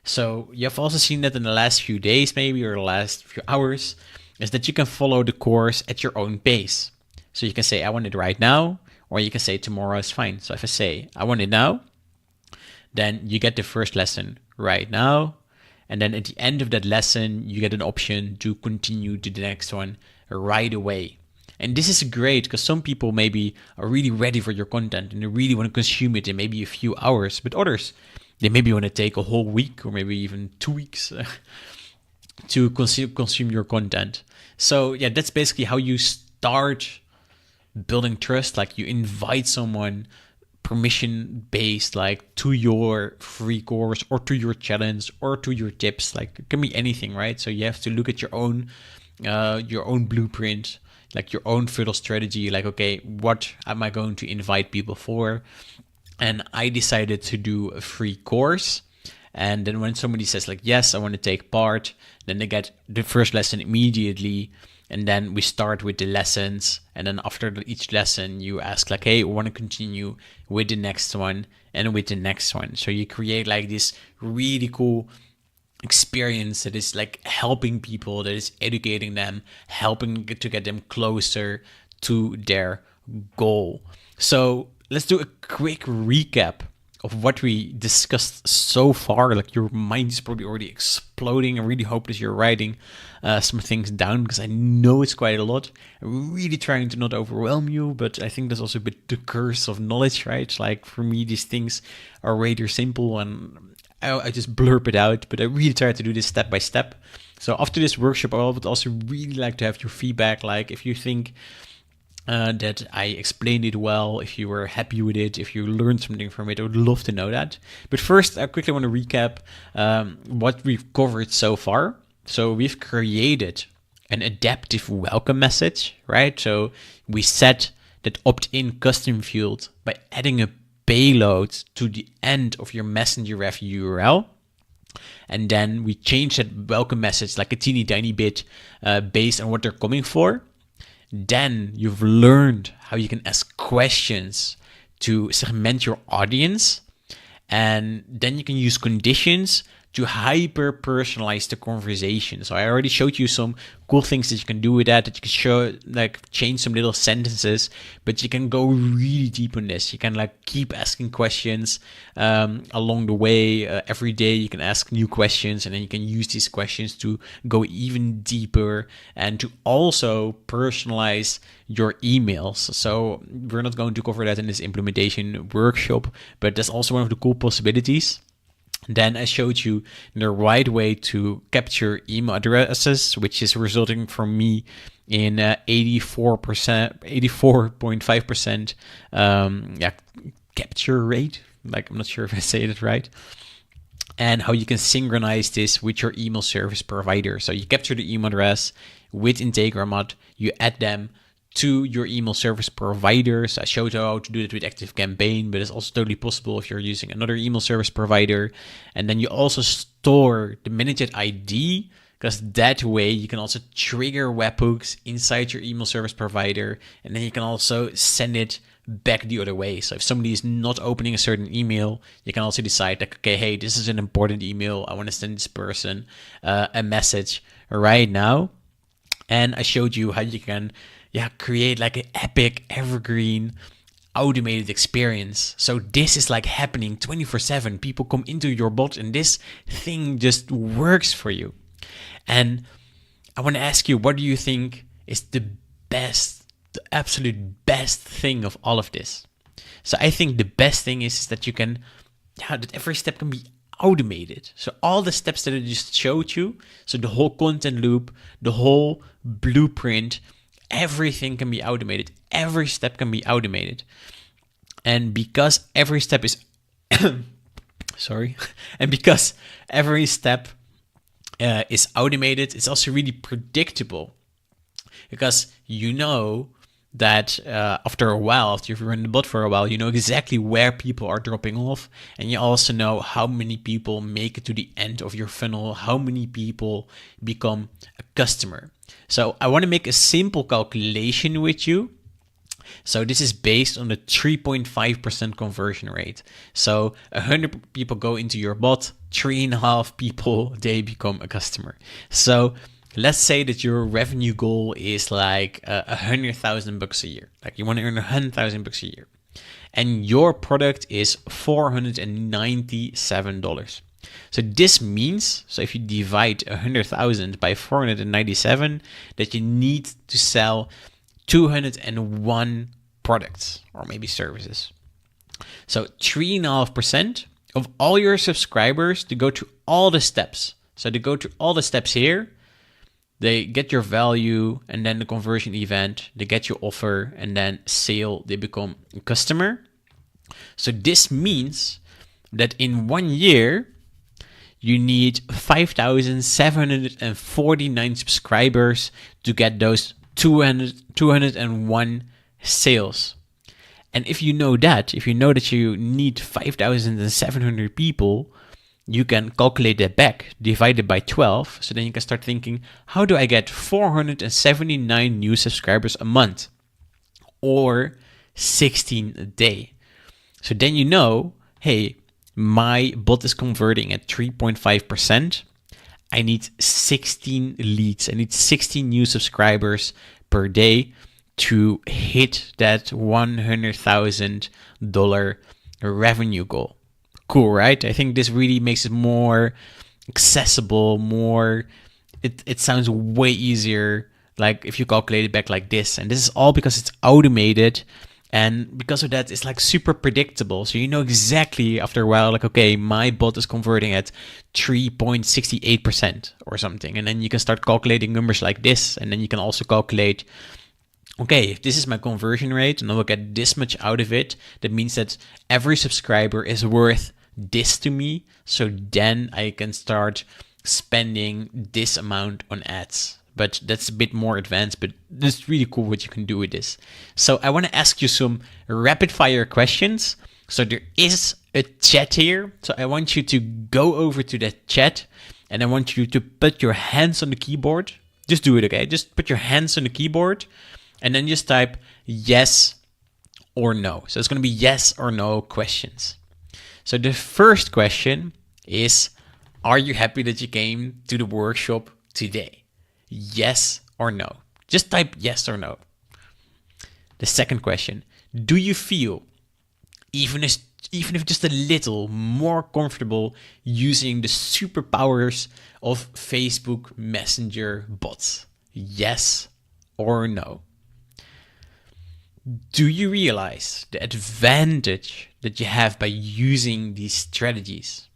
Speaker 1: So you've also seen that in the last few days, maybe, or the last few hours, is that you can follow the course at your own pace. So you can say, I want it right now, or you can say tomorrow is fine. So if I say, I want it now, then you get the first lesson right now. And then at the end of that lesson, you get an option to continue to the next one right away. And this is great because some people maybe are really ready for your content and they really want to consume it in maybe a few hours. But others, they maybe want to take a whole week or maybe even 2 weeks to consume your content. So yeah, that's basically how you start building trust. Like you invite someone permission based, like to your free course or to your challenge or to your tips. Like it can be anything, right? So you have to look at your own blueprint, like your own funnel strategy. Like, okay, what am I going to invite people for? And I decided to do a free course. And then when somebody says like, yes, I want to take part, then they get the first lesson immediately. And then we start with the lessons. And then after each lesson, you ask like, hey, I want to continue with the next one and with the next one. So you create like this really cool experience that is like helping people, that is educating them, helping to get them closer to their goal. So let's do a quick recap of what we discussed so far. Like your mind is probably already exploding. I really hope that you're writing some things down because I know it's quite a lot. I'm really trying to not overwhelm you, but I think that's also a bit the curse of knowledge, right? Like for me, these things are rather simple and I just blurb it out, but I really try to do this step by step. So after this workshop, I would also really like to have your feedback. Like if you think that I explained it well, if you were happy with it, if you learned something from it, I would love to know that. But first, I quickly want to recap what we've covered so far. So we've created an adaptive welcome message, right? So we set that opt-in custom field by adding a payload to the end of your Messenger ref URL. And then we change that welcome message like a teeny tiny bit based on what they're coming for. Then you've learned how you can ask questions to segment your audience. And then you can use conditions to hyper personalize the conversation. So I already showed you some cool things that you can do with that you can show, like change some little sentences, but you can go really deep on this. You can like keep asking questions along the way. Every day you can ask new questions, and then you can use these questions to go even deeper and to also personalize your emails. So we're not going to cover that in this implementation workshop, but that's also one of the cool possibilities. Then I showed you the right way to capture email addresses, which is resulting for me in 84.5% capture rate. Like, I'm not sure if I say it right. And how you can synchronize this with your email service provider. So you capture the email address with Integramod, you add them to your email service providers. I showed how to do that with ActiveCampaign, but it's also totally possible if you're using another email service provider. And then you also store the ManyChat ID, because that way you can also trigger webhooks inside your email service provider, and then you can also send it back the other way. So if somebody is not opening a certain email, you can also decide like, okay, hey, this is an important email. I want to send this person a message right now. And I showed you how you can create like an epic evergreen automated experience. So this is like happening 24/7. People come into your bot and this thing just works for you. And I want to ask you, what do you think is the absolute best thing of all of this? So I think the best thing is that that every step can be automated. So all the steps that I just showed you, so the whole content loop, the whole blueprint, everything can be automated. Every step can be automated. And because every step is and because every step is automated, it's also really predictable, because you know that after a while, after you've run the bot for a while, you know exactly where people are dropping off, and you also know how many people make it to the end of your funnel, how many people become a customer. So I want to make a simple calculation with you. So this is based on the 3.5% conversion rate. So 100 people go into your bot, 3.5 people, they become a customer. So let's say that your revenue goal is like $100,000 a year. Like you want to earn $100,000 a year. And your product is $497. So this means, so if you divide 100,000 by 497, that you need to sell 201 products or maybe services. So 3.5% of all your subscribers to go through all the steps. So they go through all the steps here. They get your value, and then the conversion event, they get your offer, and then sale, they become a customer. So this means that in 1 year, you need 5,749 subscribers to get those 201 sales. And if you know that you need 5,700 people, you can calculate that back, divide it by 12. So then you can start thinking, how do I get 479 new subscribers a month? Or 16 a day. So then you know, hey, my bot is converting at 3.5%. I need 16 leads. I need 16 new subscribers per day to hit that $100,000 revenue goal. Cool, right? I think this really makes it more accessible, it sounds way easier, like if you calculate it back like this. And this is all because it's automated. And because of that, it's like super predictable. So you know exactly after a while, like, okay, my bot is converting at 3.68% or something. And then you can start calculating numbers like this. And then you can also calculate, okay, if this is my conversion rate and I will get this much out of it, that means that every subscriber is worth this to me. So then I can start spending this amount on ads. But that's a bit more advanced, but it's really cool what you can do with this. So I want to ask you some rapid fire questions. So there is a chat here. So I want you to go over to that chat, and I want you to put your hands on the keyboard. Just do it, okay? Just put your hands on the keyboard and then just type yes or no. So it's going to be yes or no questions. So the first question is, are you happy that you came to the workshop today? Yes or no. Just type yes or no. The second question, do you feel, even if just a little, more comfortable using the superpowers of Facebook Messenger bots? Yes or no. Do you realize the advantage that you have by using these strategies?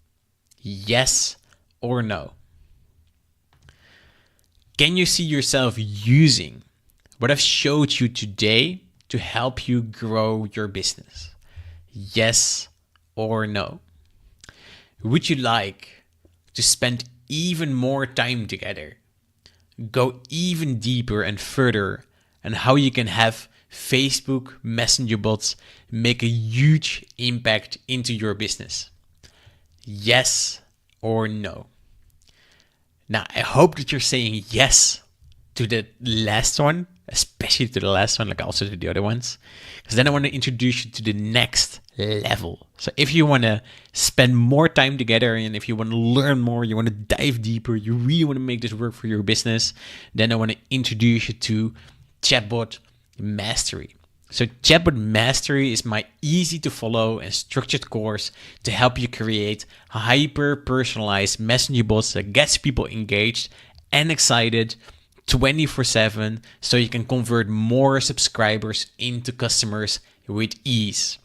Speaker 1: Yes or no. Can you see yourself using what I've showed you today to help you grow your business? Yes or no. Would you like to spend even more time together? Go even deeper and further on how you can have Facebook Messenger bots make a huge impact into your business? Yes or no. Now, I hope that you're saying yes to the last one, especially to the last one, like also to the other ones, because then I want to introduce you to the next level. So if you want to spend more time together, and if you want to learn more, you want to dive deeper, you really want to make this work for your business, then I want to introduce you to Chatbot Mastery. So Chatbot Mastery is my easy to follow and structured course to help you create hyper personalized messenger bots that gets people engaged and excited 24/7 so you can convert more subscribers into customers with ease.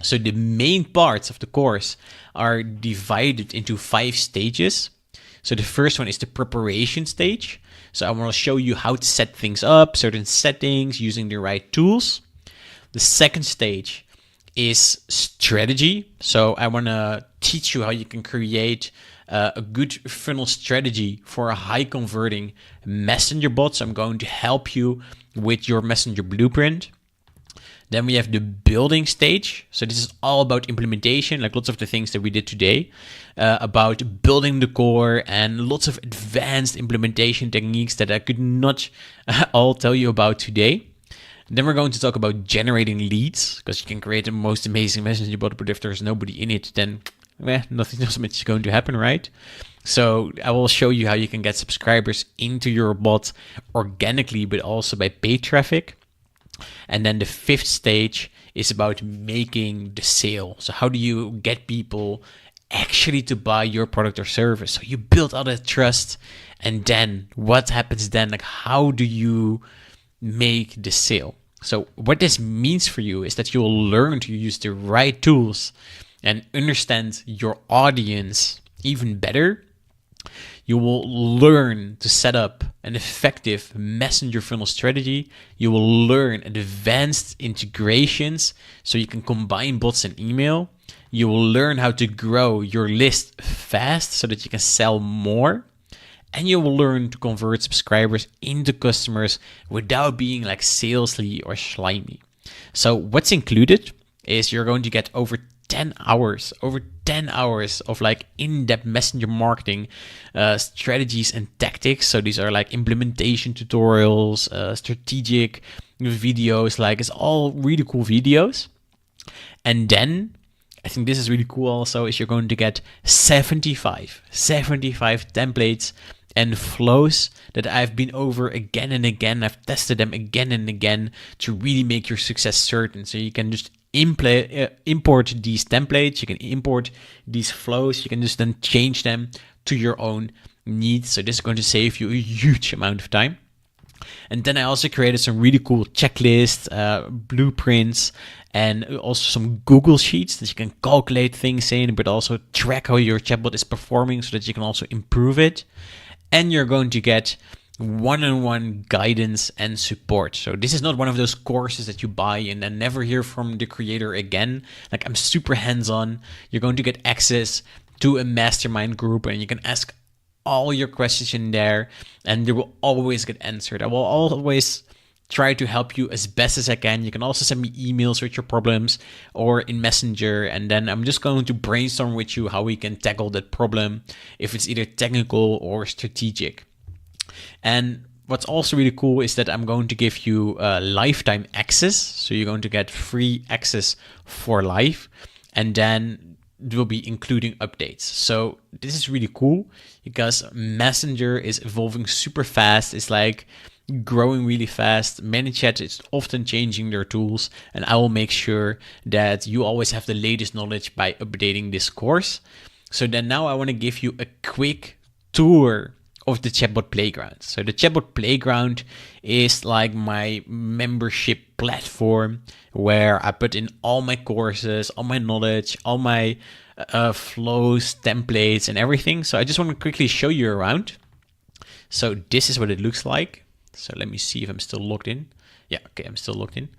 Speaker 1: So the main parts of the course are divided into 5 stages. So the first one is the preparation stage. So I want to show you how to set things up, certain settings, using the right tools. The second stage is strategy. So I want to teach you how you can create a good funnel strategy for a high converting messenger bot. So I'm going to help you with your messenger blueprint. Then we have the building stage. So this is all about implementation, like lots of the things that we did today, about building the core and lots of advanced implementation techniques that I could not all tell you about today. Then we're going to talk about generating leads, because you can create the most amazing messenger bot, but if there's nobody in it, then nothing else much is going to happen, right? So I will show you how you can get subscribers into your bot organically, but also by paid traffic. And then the fifth stage is about making the sale. So how do you get people actually to buy your product or service? So you build all that trust, and then what happens then? Like, how do you make the sale? So what this means for you is that you will learn to use the right tools and understand your audience even better. You will learn to set up an effective messenger funnel strategy. You will learn advanced integrations so you can combine bots and email. You will learn how to grow your list fast so that you can sell more. And you will learn to convert subscribers into customers without being like salesy or slimy. So what's included is you're going to get over 10 hours of like in-depth messenger marketing strategies and tactics. So these are like implementation tutorials, strategic videos, like it's all really cool videos. And then I think this is really cool also, is you're going to get 75 templates and flows that I've been over again and again. I've tested them again and again to really make your success certain. So you can just import these templates, you can import these flows, you can just then change them to your own needs. So this is going to save you a huge amount of time. And then I also created some really cool checklists, blueprints, and also some Google Sheets that you can calculate things in, but also track how your chatbot is performing so that you can also improve it. And you're going to get one-on-one guidance and support. So this is not one of those courses that you buy and then never hear from the creator again. Like, I'm super hands-on. You're going to get access to a mastermind group, and you can ask all your questions in there, and they will always get answered. I will always try to help you as best as I can. You can also send me emails with your problems or in Messenger, and then I'm just going to brainstorm with you how we can tackle that problem, if it's either technical or strategic. And what's also really cool is that I'm going to give you lifetime access. So you're going to get free access for life, and then it will be including updates. So this is really cool because Messenger is evolving super fast. It's like growing really fast. ManyChat is often changing their tools, and I will make sure that you always have the latest knowledge by updating this course. So then now I want to give you a quick tour of the Chatbot Playground. So the Chatbot Playground is like my membership platform where I put in all my courses, all my knowledge, all my flows, templates, and everything. So I just want to quickly show you around. So this is what it looks like. So let me see if I'm still logged in. Yeah, okay, I'm still logged in.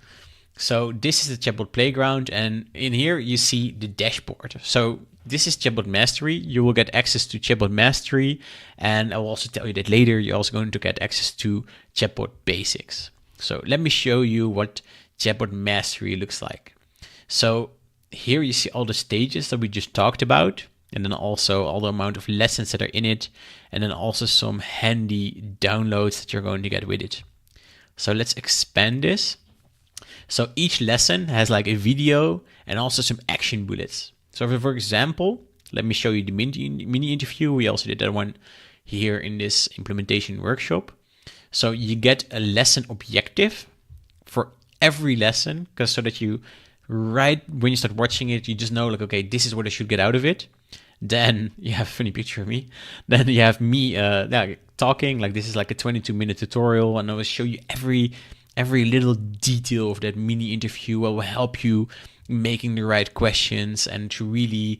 Speaker 1: So this is the Chatbot Playground, and in here you see the dashboard. So this is Chatbot Mastery. You will get access to Chatbot Mastery, and I will also tell you that later you're also going to get access to Chatbot Basics. So let me show you what Chatbot Mastery looks like. So here you see all the stages that we just talked about, and then also all the amount of lessons that are in it, and then also some handy downloads that you're going to get with it. So let's expand this. So each lesson has like a video and also some action bullets. So for example, let me show you the mini interview. We also did that one here in this implementation workshop. So you get a lesson objective for every lesson, because so that you, right when you start watching it, you just know like, okay, this is what I should get out of it. Then you have a funny picture of me. Then you have me talking, like this is like a 22-minute tutorial, and I will show you every little detail of that mini interview. I will help you making the right questions and to really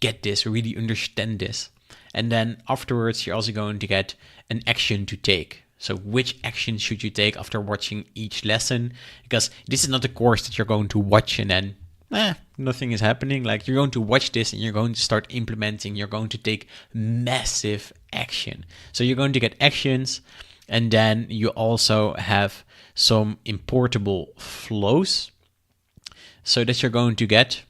Speaker 1: get this, really understand this. And then afterwards, you're also going to get an action to take. So which action should you take after watching each lesson? Because this is not a course that you're going to watch and then nothing is happening. Like, you're going to watch this and you're going to start implementing. You're going to take massive action. So you're going to get actions, and then you also have some importable flows. So that you're going to get.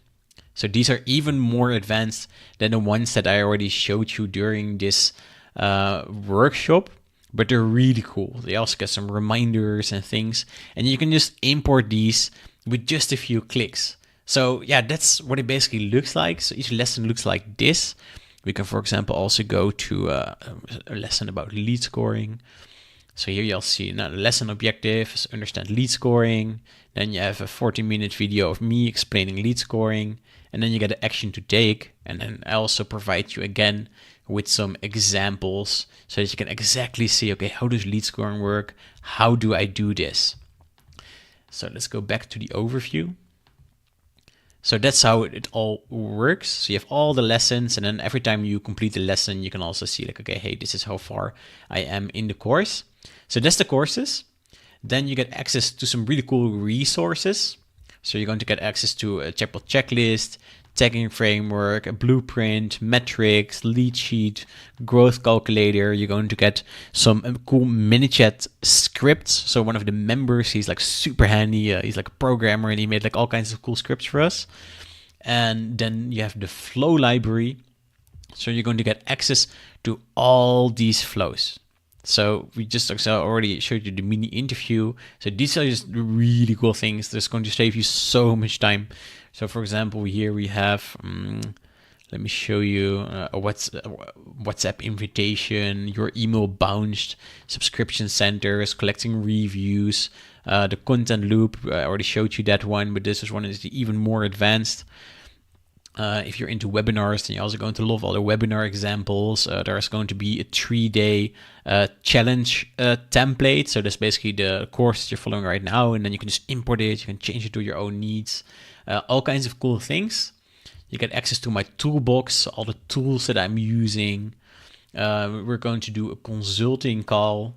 Speaker 1: So these are even more advanced than the ones that I already showed you during this workshop, but they're really cool. They also get some reminders and things, and you can just import these with just a few clicks. So yeah, that's what it basically looks like. So each lesson looks like this. We can, for example, also go to a lesson about lead scoring. So here you'll see now the lesson objective is understand lead scoring. Then you have a 40-minute video of me explaining lead scoring. And then you get an action to take. And then I also provide you again with some examples so that you can exactly see, okay, how does lead scoring work? How do I do this? So let's go back to the overview. So that's how it all works. So you have all the lessons, and then every time you complete the lesson, you can also see like, okay, hey, this is how far I am in the course. So that's the courses. Then you get access to some really cool resources. So you're going to get access to a chatbot checklist, tagging framework, a blueprint, metrics, lead sheet, growth calculator. You're going to get some cool mini chat scripts. So one of the members, he's like super handy. He's like a programmer, and he made like all kinds of cool scripts for us. And then you have the flow library. So you're going to get access to all these flows. So we just already showed you the mini interview. So these are just really cool things that's going to save you so much time. So for example, here we have, let me show you a WhatsApp invitation, your email bounced, subscription centers, collecting reviews, the content loop. I already showed you that one, but this is one that's even more advanced. If you're into webinars, then you're also going to love all the webinar examples. There's going to be a 3-day challenge template. So that's basically the course you're following right now. And then you can just import it. You can change it to your own needs. All kinds of cool things. You get access to my toolbox, all the tools that I'm using. We're going to do a consulting call.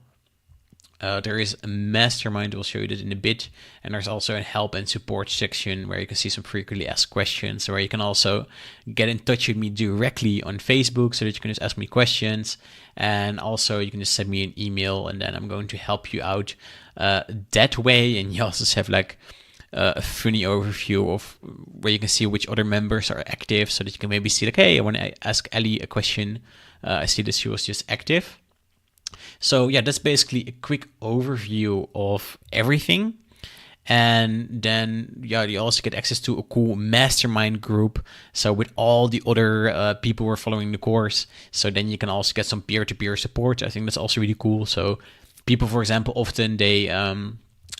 Speaker 1: There is a mastermind, we'll show you that in a bit, and there's also a help and support section where you can see some frequently asked questions, where you can also get in touch with me directly on Facebook so that you can just ask me questions, and also you can just send me an email and then I'm going to help you out that way. And you also have like a funny overview of where you can see which other members are active, so that you can maybe see like, hey, I want to ask Ellie a question. I see that she was just active. So yeah, that's basically a quick overview of everything. And then yeah, you also get access to a cool mastermind group. So with all the other people who are following the course. So then you can also get some peer-to-peer support. I think that's also really cool. So people, for example, often they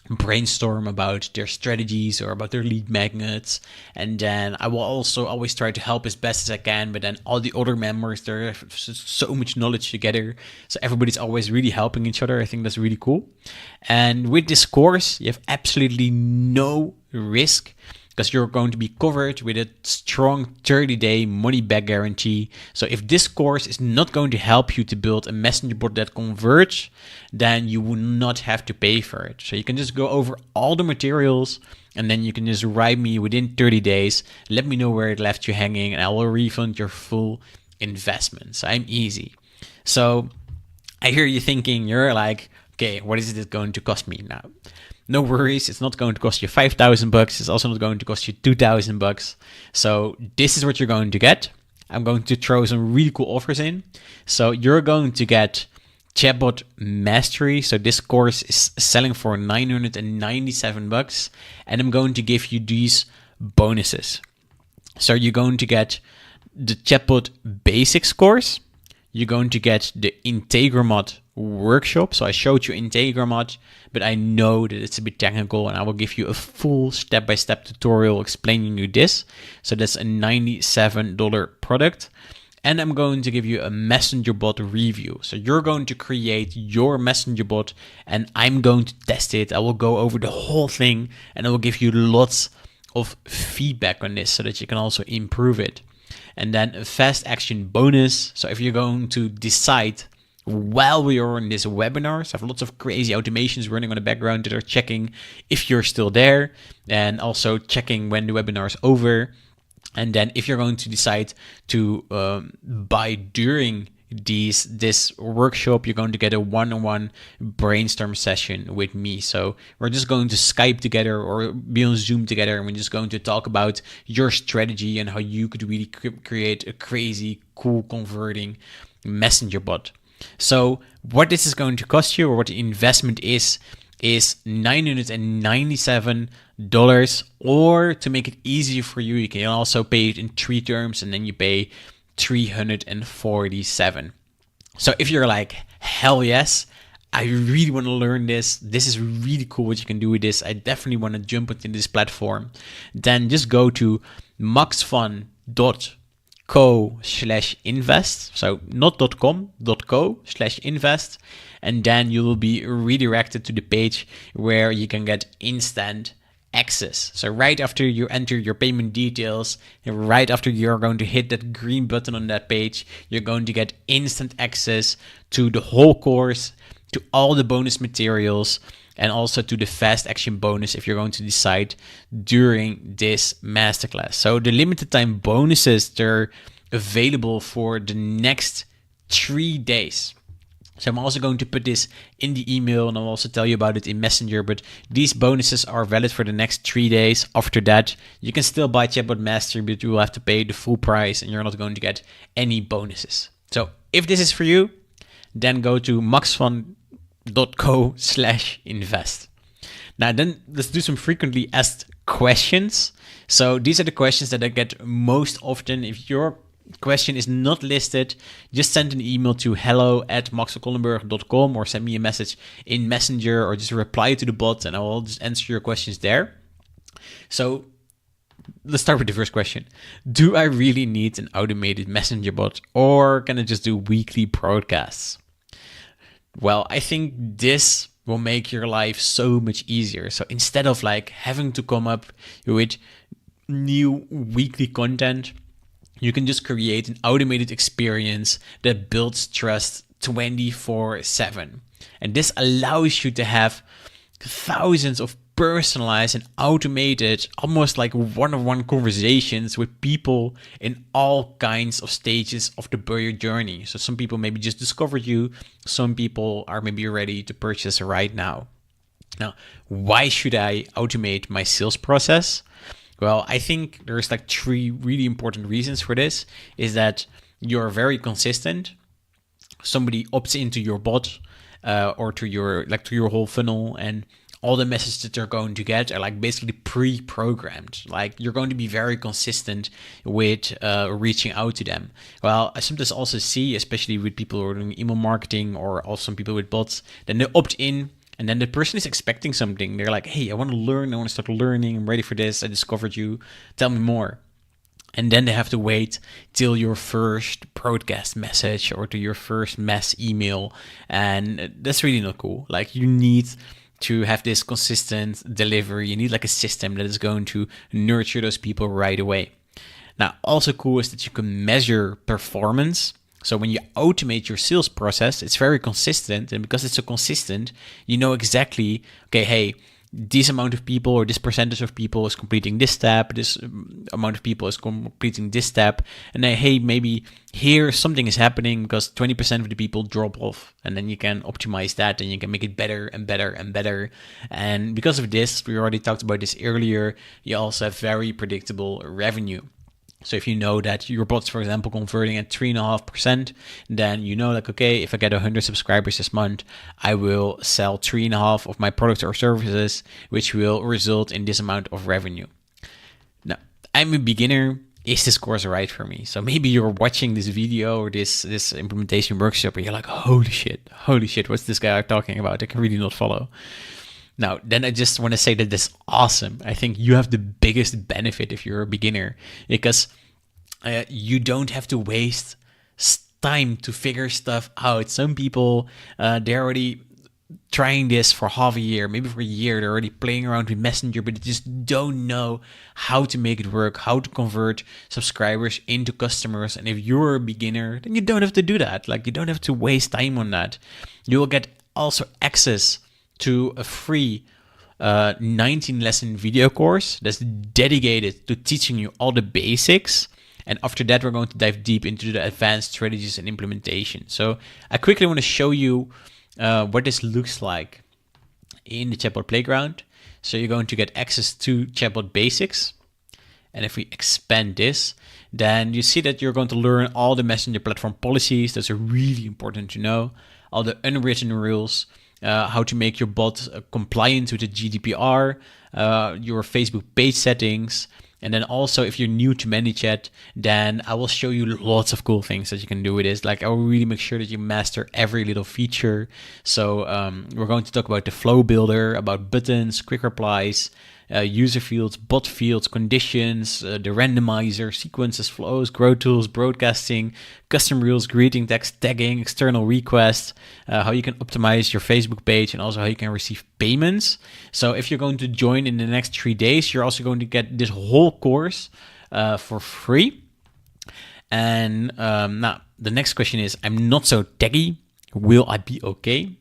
Speaker 1: brainstorm about their strategies or about their lead magnets, and then I will also always try to help as best as I can. But then all the other members, they have so much knowledge together, so everybody's always really helping each other. I think that's really cool. And with this course, you have absolutely no risk, because you're going to be covered with a strong 30-day money-back guarantee. So if this course is not going to help you to build a messenger bot that converts, then you will not have to pay for it. So you can just go over all the materials, and then you can just write me within 30 days. Let me know where it left you hanging, and I will refund your full investment. So I'm easy. So I hear you thinking, you're like, okay, what is it going to cost me now? No worries, it's not going to cost you $5,000. It's also not going to cost you $2,000. So this is what you're going to get. I'm going to throw some really cool offers in. So you're going to get Chatbot Mastery. So this course is selling for $997, and I'm going to give you these bonuses. So you're going to get the Chatbot Basics course. you're going to get the Integramod workshop. So I showed you Integramod, but I know that it's a bit technical, and I will give you a full step-by-step tutorial explaining you this. So that's a $97 product. And I'm going to give you a messenger bot review. So you're going to create your messenger bot, and I'm going to test it. I will go over the whole thing, and I will give you lots of feedback on this so that you can also improve it. And then a fast action bonus. So if you're going to decide while we are in this webinar, so I have lots of crazy automations running on the background that are checking if you're still there, and also checking when the webinar is over. And then if you're going to decide to buy during this workshop, you're going to get a one-on-one brainstorm session with me. So we're just going to Skype together or be on Zoom together, and we're just going to talk about your strategy and how you could really create a crazy, cool, converting messenger bot. So what this is going to cost you, or what the investment is $997, or to make it easier for you, you can also pay it in 3 terms, and then you pay $347. So if you're like, hell yes, I really want to learn this is really cool what you can do with this, I definitely want to jump into this platform, then just go to maxfun.co/invest. So not .com, .co/invest. And then you will be redirected to the page where you can get instant access. So right after you enter your payment details, and right after you're going to hit that green button on that page, you're going to get instant access to the whole course, to all the bonus materials, and also to the fast action bonus if you're going to decide during this masterclass. So the limited time bonuses, they're available for the next 3 days. So I'm also going to put this in the email, and I'll also tell you about it in Messenger, but these bonuses are valid for the next 3 days. After that, you can still buy Chatbot Mastery, but you will have to pay the full price, and you're not going to get any bonuses. So if this is for you, then go to maxfun.co/invest. Now then, let's do some frequently asked questions. So these are the questions that I get most often. If your question is not listed, just send an email to hello@maxwellkollenberg.com, or send me a message in Messenger, or just reply to the bot, and I will just answer your questions there. So let's start with the first question. Do I really need an automated messenger bot, or can I just do weekly broadcasts? Well, I think this will make your life so much easier. So instead of like having to come up with new weekly content, you can just create an automated experience that builds trust 24/7. And this allows you to have thousands of personalized and automated, almost like one-on-one conversations with people in all kinds of stages of the buyer journey. So some people maybe just discovered you, some people are maybe ready to purchase right now. Now, why should I automate my sales process? Well, I think there's like 3 really important reasons for this. Is that you're very consistent. Somebody opts into your bot or to your whole funnel, and all the messages that they're going to get are like basically pre-programmed. Like you're going to be very consistent with reaching out to them. Well, I sometimes also see, especially with people who are doing email marketing, or also some people with bots, then they opt in, and then the person is expecting something. They're like, hey, I want to learn. I want to start learning. I'm ready for this. I discovered you. Tell me more. And then they have to wait till your first broadcast message or to your first mass email. And that's really not cool. Like you need to have this consistent delivery. You need like a system that is going to nurture those people right away. Now, also cool is that you can measure performance. So when you automate your sales process, it's very consistent. And because it's so consistent, you know exactly, okay, hey, this amount of people or this percentage of people is completing this step, this amount of people is completing this step, and then, hey, maybe here something is happening because 20% of the people drop off, and then you can optimize that and you can make it better and better and better. And because of this, we already talked about this earlier, you also have very predictable revenue. So if you know that your bot's, for example, converting at 3.5%, then you know, like, okay, if I get 100 subscribers this month, I will sell 3.5 of my products or services, which will result in this amount of revenue. Now, I'm a beginner. is this course right for me? So maybe you're watching this video or this implementation workshop and you're like, holy shit, what's this guy talking about? I can really not follow. Now, then I just want to say that this is awesome. I think you have the biggest benefit if you're a beginner, because you don't have to waste time to figure stuff out. Some people, they're already trying this for half a year, maybe for a year. They're already playing around with Messenger, but they just don't know how to make it work, how to convert subscribers into customers. And if you're a beginner, then you don't have to do that. Like, you don't have to waste time on that. You will get also access to a free 19 lesson video course that's dedicated to teaching you all the basics. And after that, we're going to dive deep into the advanced strategies and implementation. So I quickly want to show you what this looks like in the Chatbot Playground. So you're going to get access to Chatbot Basics. And if we expand this, then you see that you're going to learn all the Messenger platform policies. That's really important to know. All the unwritten rules, how to make your bot compliant with the GDPR, your Facebook page settings. And then also, if you're new to ManyChat, then I will show you lots of cool things that you can do with this. Like, I will really make sure that you master every little feature. So we're going to talk about the flow builder, about buttons, quick replies, user fields, bot fields, conditions, the randomizer, sequences, flows, grow tools, broadcasting, custom rules, greeting text, tagging, external requests, how you can optimize your Facebook page, and also how you can receive payments. So if you're going to join in the next 3 days, you're also going to get this whole course for free. And now the next question is, I'm not so techy. Will I be okay?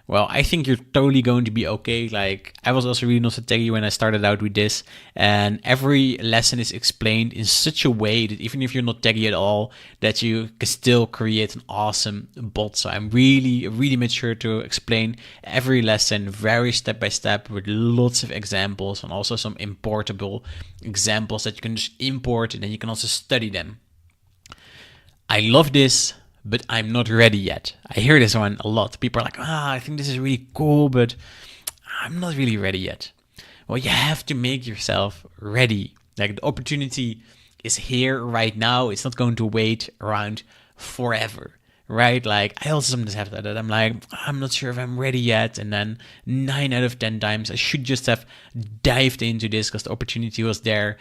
Speaker 1: Well, I think you're totally going to be okay. Like, I was also really not so techy when I started out with this, and every lesson is explained in such a way that even if you're not techy at all, that you can still create an awesome bot. So I'm really made sure to explain every lesson very step by step with lots of examples, and also some importable examples that you can just import and then you can also study them. I love this, but I'm not ready yet. I hear this one a lot. People are like, I think this is really cool, but I'm not really ready yet. Well, you have to make yourself ready. Like, the opportunity is here right now. It's not going to wait around forever, right? Like, I also sometimes have that I'm like, I'm not sure if I'm ready yet. And then 9 out of 10 times I should just have dived into this because the opportunity was there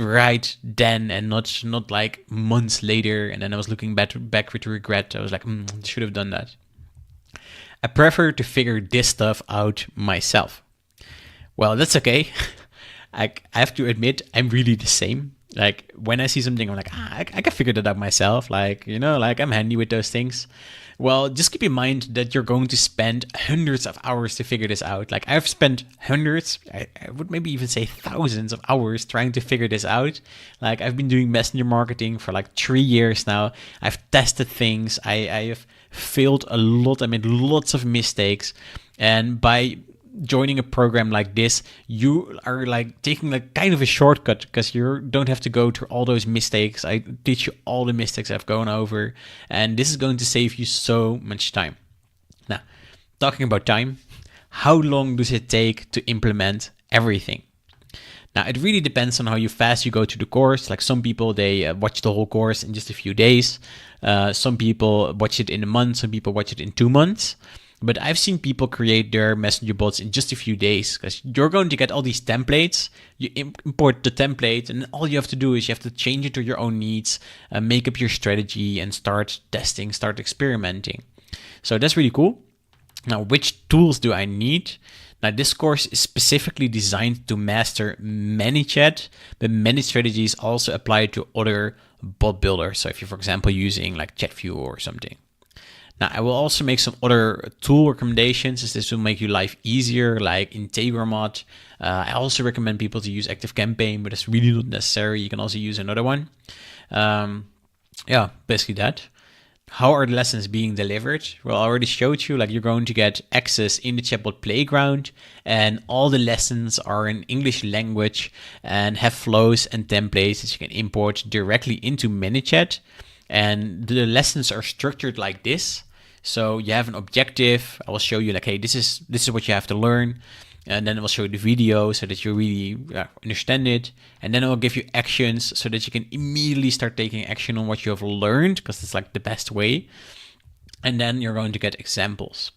Speaker 1: right then, and not like months later, and then I was looking back with regret. I was like, I should have done that. I prefer to figure this stuff out myself. Well, that's okay. I have to admit, I'm really the same. Like, when I see something, I'm like, I can figure that out myself. Like, like, I'm handy with those things. Well, just keep in mind that you're going to spend hundreds of hours to figure this out. Like, I've spent hundreds, I would maybe even say thousands of hours trying to figure this out. Like, I've been doing messenger marketing for like 3 years now. I've tested things. I have failed a lot. I made lots of mistakes. And by joining a program like this, you are like taking like kind of a shortcut, because you don't have to go through all those mistakes. I teach you all the mistakes I've gone over, and this is going to save you so much time. Now, talking about time, how long does it take to implement everything? Now, it really depends on how fast you go to the course. Like, some people, they watch the whole course in just a few days. Some people watch it in a month. Some people watch it in 2 months. But I've seen people create their messenger bots in just a few days, because you're going to get all these templates. You import the template, and all you have to do is you have to change it to your own needs, make up your strategy, and start testing, start experimenting. So that's really cool. Now, which tools do I need? Now, this course is specifically designed to master ManyChat, but many strategies also apply to other bot builders. So if you're, for example, using like ChatView or something. Now, I will also make some other tool recommendations, as this will make your life easier, like Integramod. I also recommend people to use ActiveCampaign, but it's really not necessary. You can also use another one. Basically that. How are the lessons being delivered? Well, I already showed you, like, you're going to get access in the Chatbot Playground, and all the lessons are in English language and have flows and templates that you can import directly into ManyChat. And the lessons are structured like this. So you have an objective. I will show you like, hey, this is what you have to learn. and then it will show you the video so that you really understand it, and then it will give you actions so that you can immediately start taking action on what you have learned, because it's like the best way. And then you're going to get examples.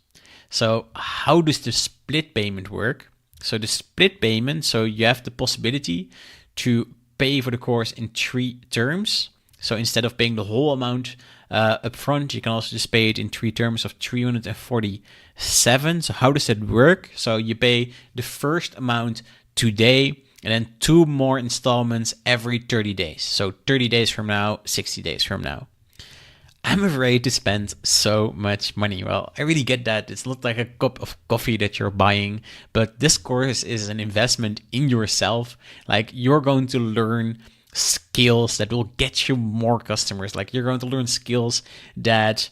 Speaker 1: So how does the split payment work? So the split payment, so you have the possibility to pay for the course in 3 terms. So instead of paying the whole amount upfront, you can also just pay it in 3 terms of 347. So how does that work? So you pay the first amount today, and then 2 more installments every 30 days. So 30 days from now, 60 days from now. I'm afraid to spend so much money. Well, I really get that. It's not like a cup of coffee that you're buying, but this course is an investment in yourself. Like, you're going to learn skills that will get you more customers. Like, you're going to learn skills that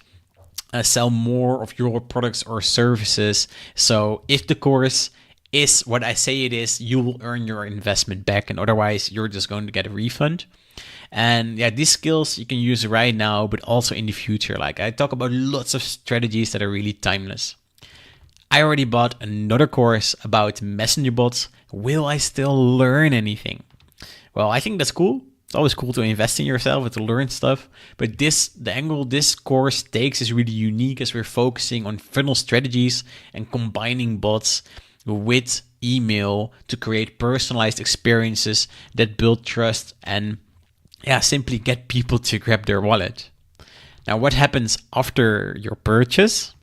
Speaker 1: sell more of your products or services. So if the course is what I say it is, you will earn your investment back, and otherwise you're just going to get a refund. And yeah, these skills you can use right now, but also in the future. Like, I talk about lots of strategies that are really timeless. I already bought another course about messenger bots. Will I still learn anything? Well, I think that's cool. It's always cool to invest in yourself and to learn stuff. But the angle this course takes is really unique, as we're focusing on funnel strategies and combining bots with email to create personalized experiences that build trust and simply get people to grab their wallet. Now, what happens after your purchase?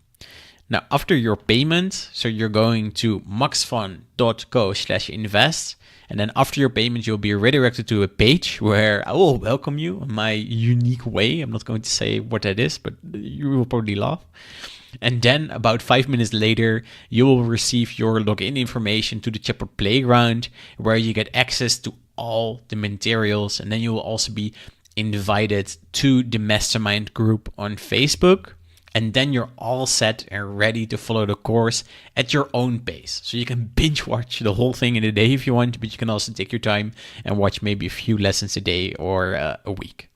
Speaker 1: Now, after your payment, so you're going to maxfun.co/invest. And then after your payment, you'll be redirected to a page where I will welcome you in my unique way. I'm not going to say what that is, but you will probably laugh. And then about 5 minutes later, you will receive your login information to the Chatbot Playground, where you get access to all the materials. And then you will also be invited to the mastermind group on Facebook. And then you're all set and ready to follow the course at your own pace. So you can binge watch the whole thing in a day if you want, but you can also take your time and watch maybe a few lessons a day or a week.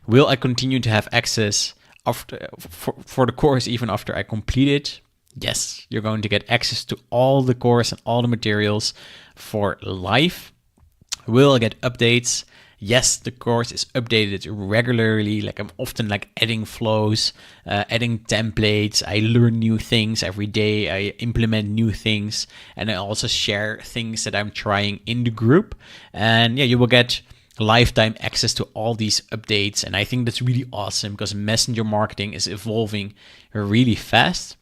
Speaker 1: Will I continue to have access for the course even after I complete it? Yes, you're going to get access to all the course and all the materials for life. Will I get updates? Yes, the course is updated regularly. Like, I'm often adding flows, adding templates. I learn new things every day. I implement new things, and I also share things that I'm trying in the group. And yeah, you will get lifetime access to all these updates. And I think that's really awesome, because messenger marketing is evolving really fast.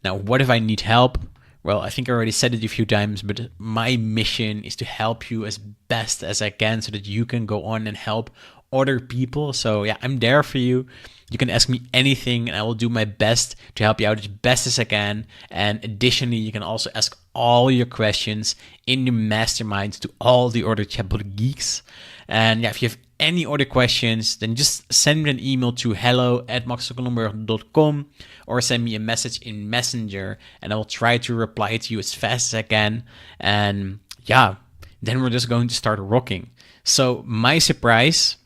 Speaker 1: Now, what if I need help? Well, I think I already said it a few times, but my mission is to help you as best as I can so that you can go on and help other people. So yeah, I'm there for you. You can ask me anything and I will do my best to help you out as best as I can. And additionally, you can also ask all your questions in the mastermind to all the other chatbot geeks. And yeah, if you have any other questions, then just send me an email to hello@maxzuckerberg.com or send me a message in Messenger, and I will try to reply to you as fast as I can. And yeah, then we're just going to start rocking. So my surprise,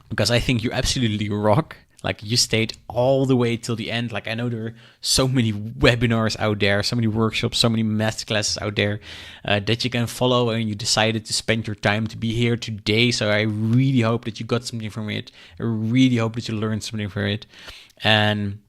Speaker 1: because I think you absolutely rock, like, you stayed all the way till the end. Like, I know there are so many webinars out there, so many workshops, so many masterclasses out there that you can follow, and you decided to spend your time to be here today. So I really hope that you got something from it. I really hope that you learned something from it. And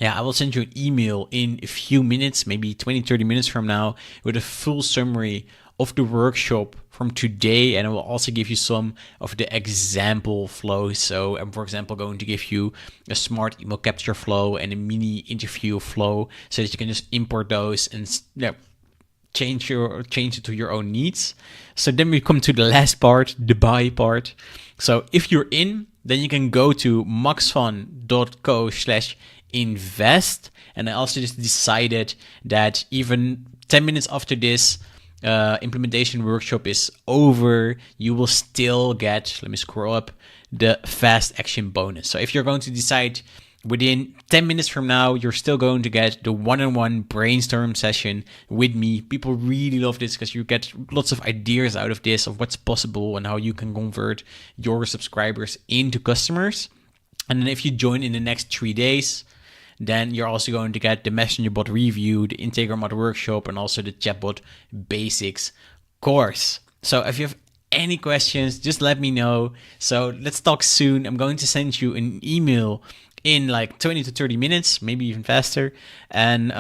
Speaker 1: yeah, I will send you an email in a few minutes, maybe 20-30 minutes from now, with a full summary of the workshop from today, and I will also give you some of the example flows. So I'm, for example, going to give you a smart email capture flow and a mini interview flow, so that you can just import those and change it to your own needs. So then we come to the last part, the buy part. So if you're in, then you can go to maxfun.co/invest. And I also just decided that even 10 minutes after this implementation workshop is over, you will still get, let me scroll up, the fast action bonus. So if you're going to decide within 10 minutes from now, you're still going to get the one-on-one brainstorm session with me. People really love this because you get lots of ideas out of this, of what's possible and how you can convert your subscribers into customers. And then if you join in the next 3 days, then you're also going to get the Messenger bot review, the Integra mod workshop, and also the chatbot basics course. So if you have any questions, just let me know. So let's talk soon. I'm going to send you an email in like 20 to 30 minutes, maybe even faster. And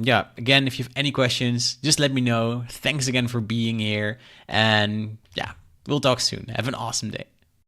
Speaker 1: yeah, again, if you have any questions, just let me know. Thanks again for being here. And yeah, we'll talk soon. Have an awesome day.